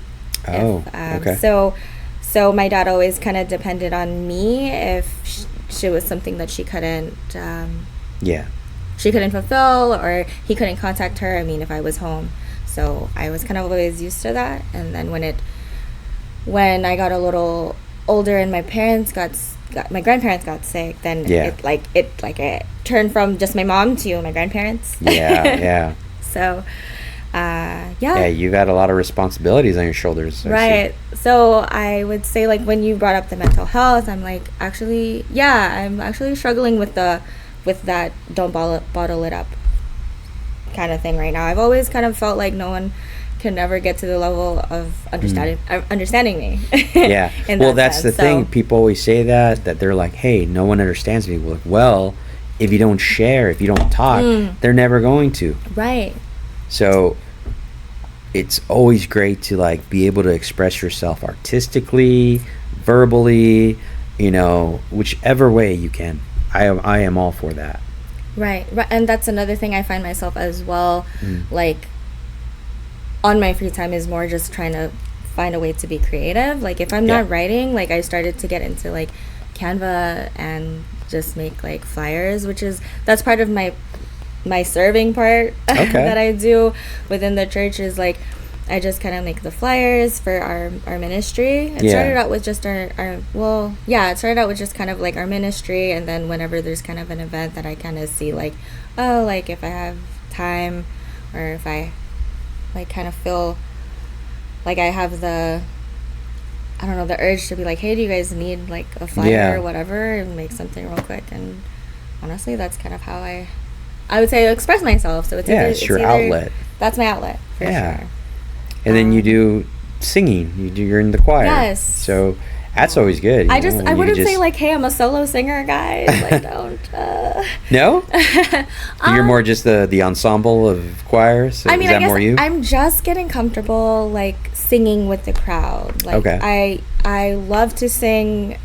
Okay. So my dad always kind of depended on me if she was something that she couldn't fulfill, or he couldn't contact her. I mean, if I was home. So I was kind of always used to that. And then when I got a little older and my grandparents got sick, then it turned from just my mom to my grandparents. Yeah. So, Yeah, you've had a lot of responsibilities on your shoulders. Right. So I would say, like, when you brought up the mental health, I'm like, I'm actually struggling with that don't bottle it up kind of thing right now. I've always kind of felt like no one can ever get to the level of understanding me. Yeah. Well, that's the thing. People always say that they're like, hey, no one understands me. Well, if you don't share, if you don't talk, they're never going to. Right. So it's always great to like be able to express yourself artistically, verbally, whichever way you can. I am all for that. Right. And that's another thing I find myself as well, like, on my free time is more just trying to find a way to be creative. Like, if I'm not writing, like, I started to get into, like, Canva and just make, like, flyers, that's part of my serving part that I do within the church is, like, I just kind of make the flyers for our ministry. It started out with just it started out with just kind of like our ministry, and then whenever there's kind of an event that I kind of see, like, oh, like if I have time, or if I like kind of feel like I have the urge to be like, hey, do you guys need like a flyer or whatever, and make something real quick. And honestly, that's kind of how I would say express myself. So it's your outlet. That's my outlet for sure. And then you do singing. You're in the choir. Yes. So that's always good. I wouldn't say like, hey, I'm a solo singer, guys. Like, don't. No? You're more just the ensemble of choirs? So I mean, is that more you? I'm just getting comfortable like singing with the crowd. Like, I love to sing,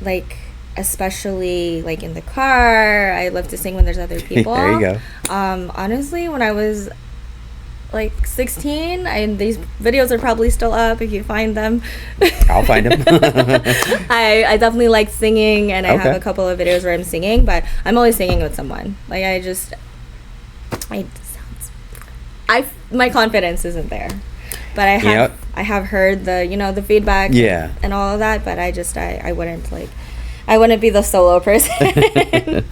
like, especially like in the car. I love to sing when there's other people. There you go. Honestly, when I was like 16, and these videos are probably still up if you find them. I'll find them. I definitely like singing, and I have a couple of videos where I'm singing, but I'm always singing with someone. Like, my confidence isn't there, but I have heard the feedback and all of that, but I wouldn't be the solo person.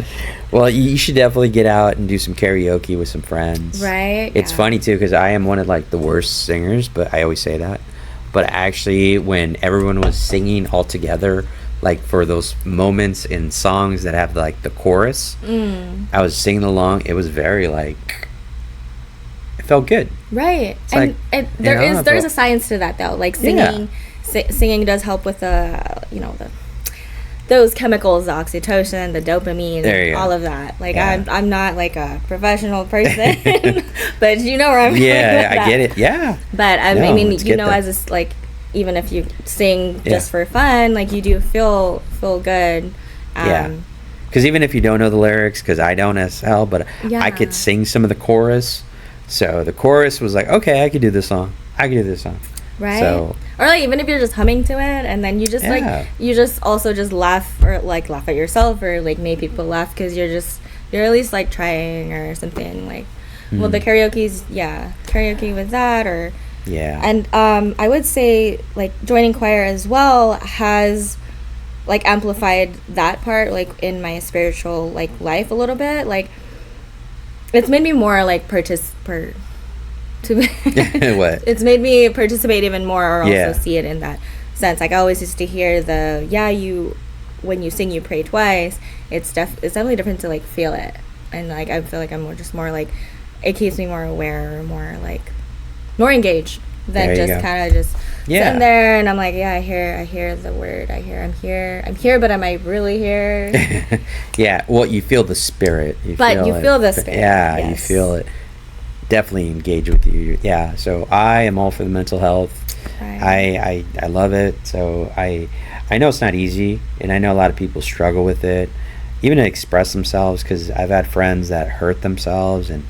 Well, you should definitely get out and do some karaoke with some friends. Right. It's funny, too, because I am one of, like, the worst singers, but I always say that. But actually, when everyone was singing all together, like, for those moments in songs that have, like, the chorus, I was singing along. It was very, like, it felt good. Right. It's and like, there's a science to that, though. Like, singing does help with those chemicals, the oxytocin, the dopamine, all of that. Like, I'm not like a professional person, but you know where I'm going with I that. get it. Yeah. But I mean, as a, like, even if you sing Yeah. just for fun, like you do feel good. Yeah. Because even if you don't know the lyrics, because I don't as hell, but Yeah. I could sing some of the chorus. So the chorus was like, okay, I could do this song. I could do this song. Right. So, or like even if you're just humming to it, and then you just Yeah. like you just also just laugh, or like laugh at yourself, or like make people laugh because you're at least like trying or something like. Well, the karaoke with that, or yeah. and I would say like joining choir as well has like amplified that part like in my spiritual like life a little bit. Like it's made me more like What? It's made me participate even more, or also Yeah. see it in that sense. Like I always used to hear when you sing you pray twice. It's definitely different to like feel it, and like I feel like I'm more like it keeps me more aware, or more more engaged than There you just go. kind of just Yeah. sitting there and I'm like, yeah, I hear the word, I'm here, but am I really here? Yeah. Well, you feel the spirit. But you feel the spirit, Yeah, you yes. feel it. Definitely engage with you. Yeah. So I am all for the mental health. Right. I love it. So I know it's not easy, and I know a lot of people struggle with it, even to express themselves. Because I've had friends that hurt themselves, and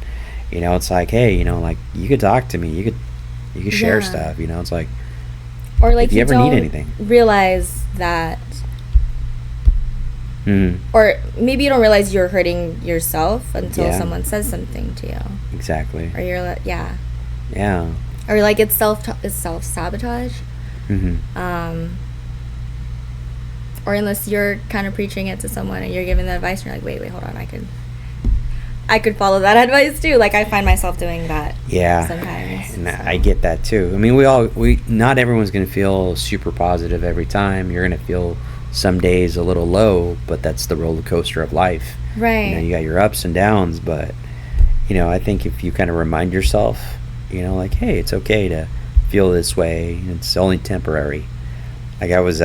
it's like, hey, like you could talk to me, you could share Yeah. stuff. It's like, Or like if you ever don't need anything. realize that, Mm, or maybe you don't realize you're hurting yourself until Yeah. someone says something to you, exactly. or you're like, yeah, Yeah. or like it's self sabotage, Hmm. or unless you're kind of preaching it to someone and you're giving the advice and you're like, wait, hold on, I could follow that advice too. Like I find myself doing that. Yeah. Sometimes. And so. I get that too. I mean, not everyone's going to feel super positive every time. You're going to feel some days a little low, but that's the roller coaster of life. Right. You got your ups and downs, but I think if you kind of remind yourself, like, hey, it's okay to feel this way. It's only temporary. Like I was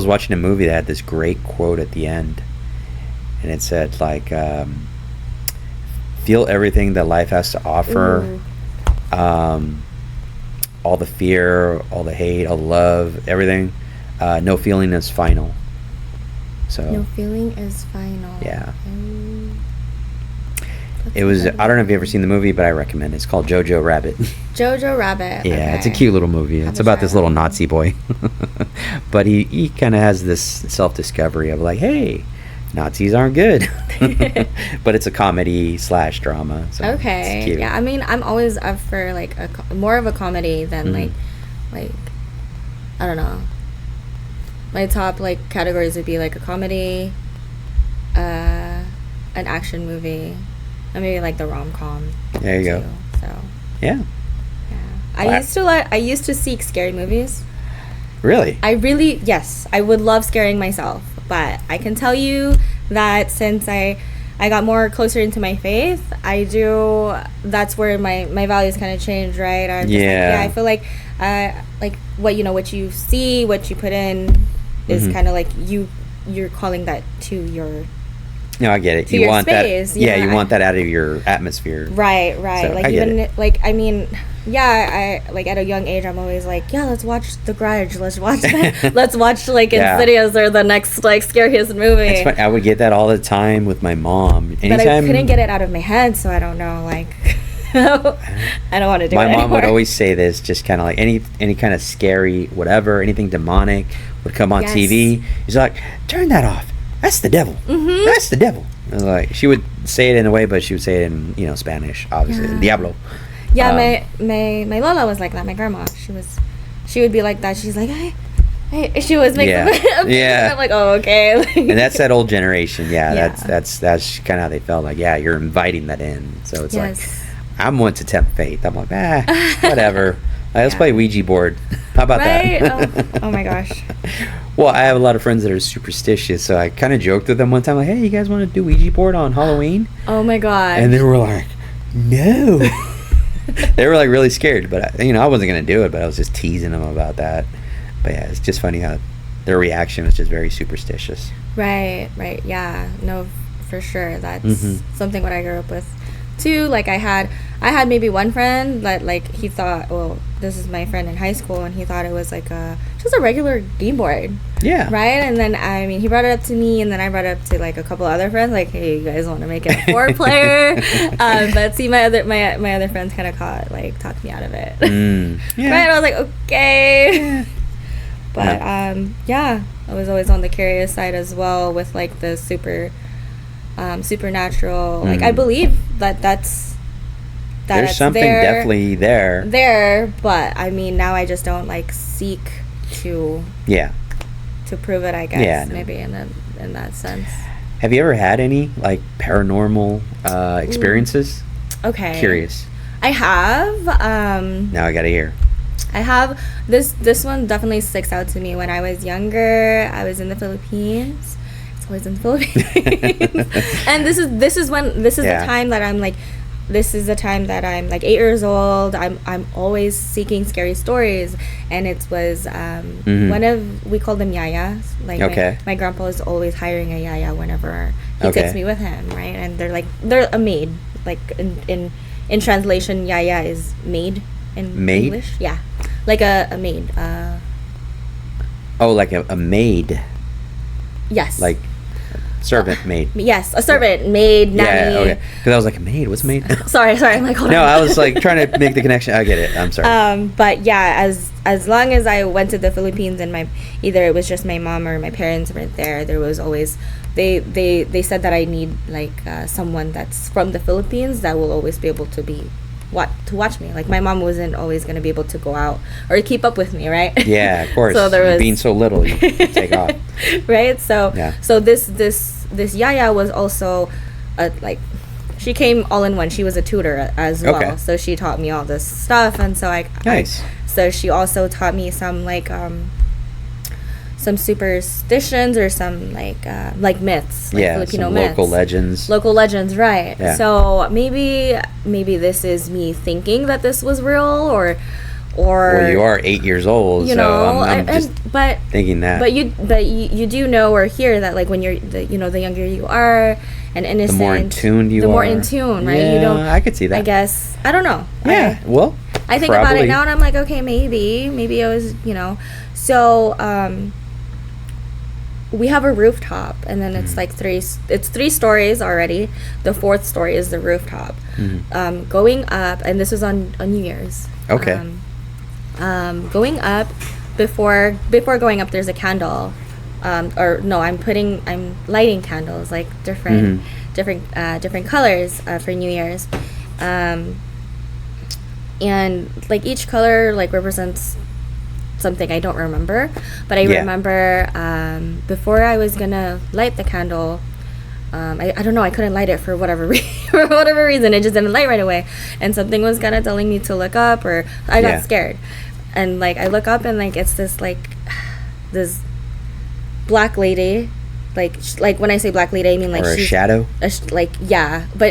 watching a movie that had this great quote at the end, and it said like, feel everything that life has to offer. Ooh. All the fear, all the hate, all the love, everything. No feeling is final. So No feeling is final. Yeah. That's it was. a good I don't know if one. you've ever seen the movie, but I recommend it. It's called Jojo Rabbit. Jojo Rabbit. Yeah, it's a okay. cute little movie. Have It's to about try this that little one. Nazi boy, but he kind of has this self-discovery of like, hey, Nazis aren't good. But it's a comedy / drama. So Okay. it's cute. Yeah, I mean, I'm always up for like more of a comedy than Mhm. like I don't know. My top like categories would be like a comedy, an action movie, and maybe like the rom-com. There you go. too. So Yeah. yeah, I used to seek scary movies. Really? Yes, I would love scaring myself, but I can tell you that since I got more closer into my faith, that's where my values kind of changed, right? I'm just Yeah. I feel like what you see, what you put in is Mhm. kind of like you're calling that to your No, I get it. to You your want space, that. Yeah, you know, you want that out of your atmosphere. right. So, Like I get even it. like I mean, yeah, I like at a young age I'm always like, yeah, let's watch The Grudge, let's watch let's watch like Yeah. Insidious or the next like scariest movie. It's funny. I would get that all the time with my mom. But I Anytime couldn't get it out of my head, so I don't know. Like, I don't want to do my it mom anymore. would always say this, just kind of like any kind of scary whatever, anything demonic would come on Yes. TV. She's like, turn that off. That's the devil. Mhm. That's the devil. And like she would say it in a way, but she would say it in Spanish, obviously. Yeah. Diablo. Yeah, Um, my Lola was like that. My grandma, she would be like that. She's like, hey, she was making Yeah. Yeah. I'm like, oh, okay. And that's that old generation. Yeah, Yeah. that's kind of how they felt. Like, yeah, you're inviting that in. So it's like, Yes. I'm one to tempt fate. I'm like, whatever. Let's Yeah. play Ouija board. How about Right? that? Oh my gosh. Well, I have a lot of friends that are superstitious, so I kind of joked with them one time, like, hey, you guys want to do Ouija board on Halloween? Oh my god. And they were like, no. They were like really scared, but I wasn't going to do it, but I was just teasing them about that. But yeah, it's just funny how their reaction was just very superstitious. Right. Yeah. No, for sure. That's Mhm. something what I grew up with too. Like I I had maybe one friend that like he thought, well, this is my friend in high school, and he thought it was like just a regular Game Boy. Yeah. Right? And then, I mean, he brought it up to me, and then I brought it up to, like, a couple other friends, like, hey, you guys want to make it a 4-player? But see, my other friends kind of talked me out of it. Yeah. Right? I was like, okay. Yeah. But, yeah, I was always on the curious side as well with, like, the supernatural. Like, I believe that's there's something definitely there, but, I mean, now I just don't, like, seek to... Yeah. To prove it, I guess. Yeah, no. Maybe in that sense. Have you ever had any like paranormal experiences? Okay. Curious. I have. Now I gotta hear. I have this one definitely sticks out to me. When I was younger, I was in the Philippines. It's always in the Philippines. And this is the time that I'm like. This is the time that I'm like 8 years old. I'm always seeking scary stories, and it was one of, we call them yayas. Like my grandpa is always hiring a yaya whenever he takes me with him, right? And they're a maid. Like in translation, yaya is maid in English. Yeah, like a maid. Oh, like a maid. Yes. Like. Servant maid. Yes, a servant maid, nanny. Yeah, okay. Because I was like, a maid? What's a maid? sorry. I'm like, hold on. No, I was like trying to make the connection. I get it. I'm sorry. But yeah, as long as I went to the Philippines and either it was just my mom or my parents were there was always they said that I need like someone that's from the Philippines that will always be able to watch me. Like my mom wasn't always going to be able to go out or keep up with me, right? Yeah, of course. So there was being so little, you take off. Right? So this yaya was also like she came all in one. She was a tutor as well. Okay. So she taught me all this stuff, and so so she also taught me some like some superstitions or some like myths, like Filipino some myths. Local legends, right? Yeah. So maybe this is me thinking that this was real, or well, you are 8 years old, you so know, I'm just thinking that. But you do know or hear that like when you're the younger you are and innocent, the more in tune you are. The more in tune, right? Yeah, you don't. I could see that. I guess I don't know. Yeah, well, I think about it now and I'm like, okay, maybe it was, So we have a rooftop, and then it's like three stories already. The fourth story is the rooftop. Going up, and this was on New Year's. Okay. Going up, before going up, there's a candle, I'm lighting candles, like different colors for New Year's, and like each color like represents something I don't remember, but I remember before I was gonna light the candle, I don't know, I couldn't light it for whatever reason. It just didn't light right away, and something was kind of telling me to look up, or I got scared, and like I look up and like it's this black lady, like when I say black lady, I mean like she's a shadow, but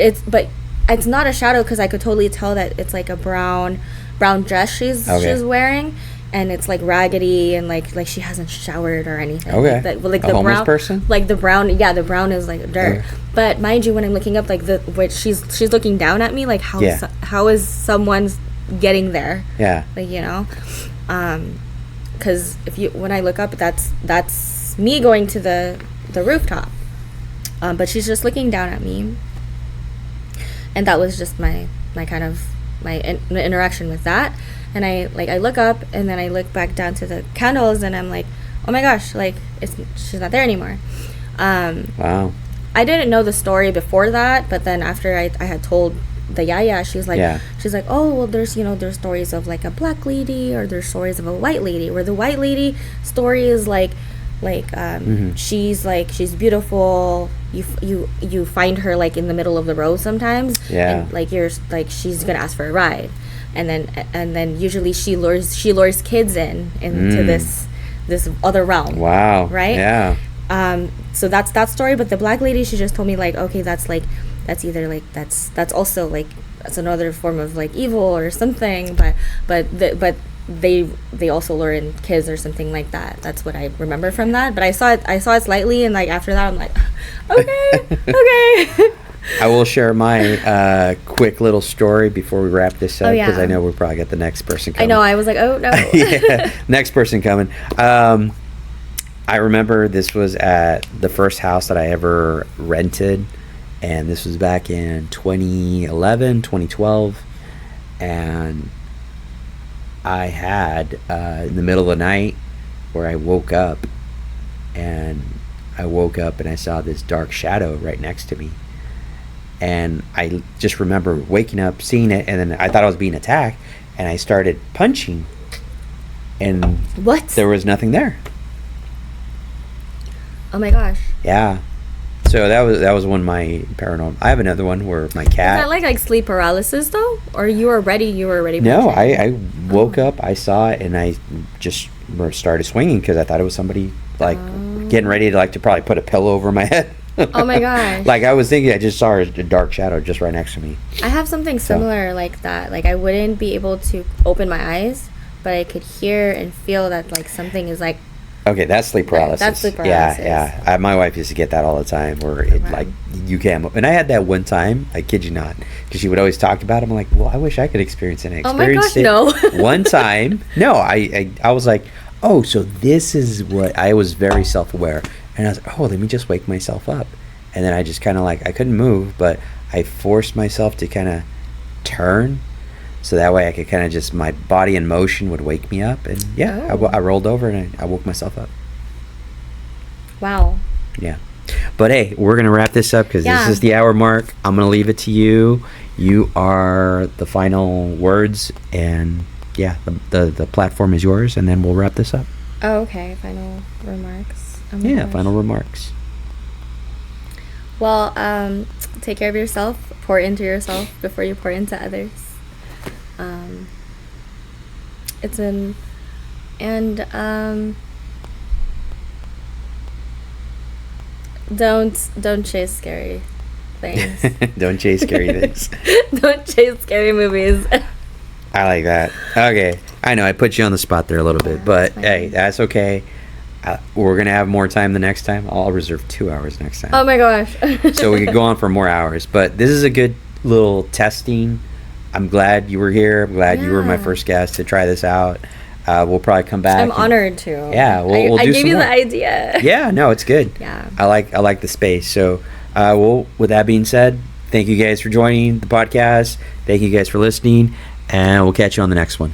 it's not a shadow because I could totally tell that it's like a brown dress she's wearing. And it's like raggedy and like she hasn't showered or anything. Okay. Like a the homeless brown person? Like the brown, the brown is like dirt. Okay. But mind you, when I'm looking up, like she's looking down at me, like how is someone getting there? Yeah. Like because when I look up, that's me going to the rooftop. But she's just looking down at me, and that was just my kind of my interaction with that. And I look up and then I look back down to the candles and I'm like, oh my gosh, like she's not there anymore. Wow. I didn't know the story before that, but then after I had told the yaya, she's like, oh well, there's stories of like a black lady, or there's stories of a white lady, where the white lady story is she's beautiful. You find her like in the middle of the road sometimes, and like she's gonna ask for a ride. And then usually she lures kids into this other realm. Wow. Right? Yeah. So that's that story. But the black lady, she just told me like, okay, that's either like that's also like that's another form of like evil or something. But they also lure in kids or something like that. That's what I remember from that. But I saw it slightly, and like after that I'm like, okay. I will share my quick little story before we wrap this up, Oh, yeah. because I know we'll probably get the next person I coming. know. I was like, oh no. Yeah, next person coming. I remember this was at the first house that I ever rented, and this was back in 2011, 2012, and I had in the middle of the night where I woke up and I saw this dark shadow right next to me, and I just remember waking up, seeing it, and then I thought I was being attacked, and I started punching, and What? there was nothing there. Oh my gosh. Yeah. So that was one of my paranormal. I have another one where my Is cat. that like sleep paralysis though, or you were ready? No, punching? I woke up, I saw it, and I just started swinging because I thought it was somebody like getting ready to probably put a pillow over my head. Oh my gosh. Like I was thinking, I just saw a dark shadow just right next to me. I have something similar like that. Like I wouldn't be able to open my eyes, but I could hear and feel that like something is like. Okay, that's sleep paralysis. That's sleep paralysis. Yeah. My wife used to get that all the time, where it Wow. like you can't. And I had that one time. I kid you not, because she would always talk about it. I'm like, well, I wish I could experience it. Oh my gosh, no. One time, no, I was like, oh, so this is what I was very self-aware, and I was like, oh, let me just wake myself up, and then I just kind of like I couldn't move, but I forced myself to kind of turn. So that way I could kind of just, my body in motion would wake me up. And yeah, Oh. I rolled over and I woke myself up. Wow. Yeah. But hey, we're going to wrap this up because Yeah. this is the hour mark. I'm going to leave it to you. You are the final words. And yeah, the platform is yours. And then we'll wrap this up. Oh, okay. Final remarks. Oh my Yeah, gosh. final remarks. Well, take care of yourself. Pour into yourself before you pour into others. Don't chase scary things. Don't chase scary things. Don't chase scary movies. I like that. Okay. I know I put you on the spot there a little bit, but fine. hey, that's okay. We're going to have more time the next time. I'll reserve 2 hours next time. Oh my gosh. So we could go on for more hours. But this is a good little testing. I'm glad you were here. I'm glad you were my Yeah. first guest to try this out. We'll probably come back. I'm honored to. Yeah, we'll I do gave some you more. the idea. Yeah, no, it's good. Yeah. I like the space. So, well, with that being said, thank you guys for joining the podcast. Thank you guys for listening, and we'll catch you on the next one.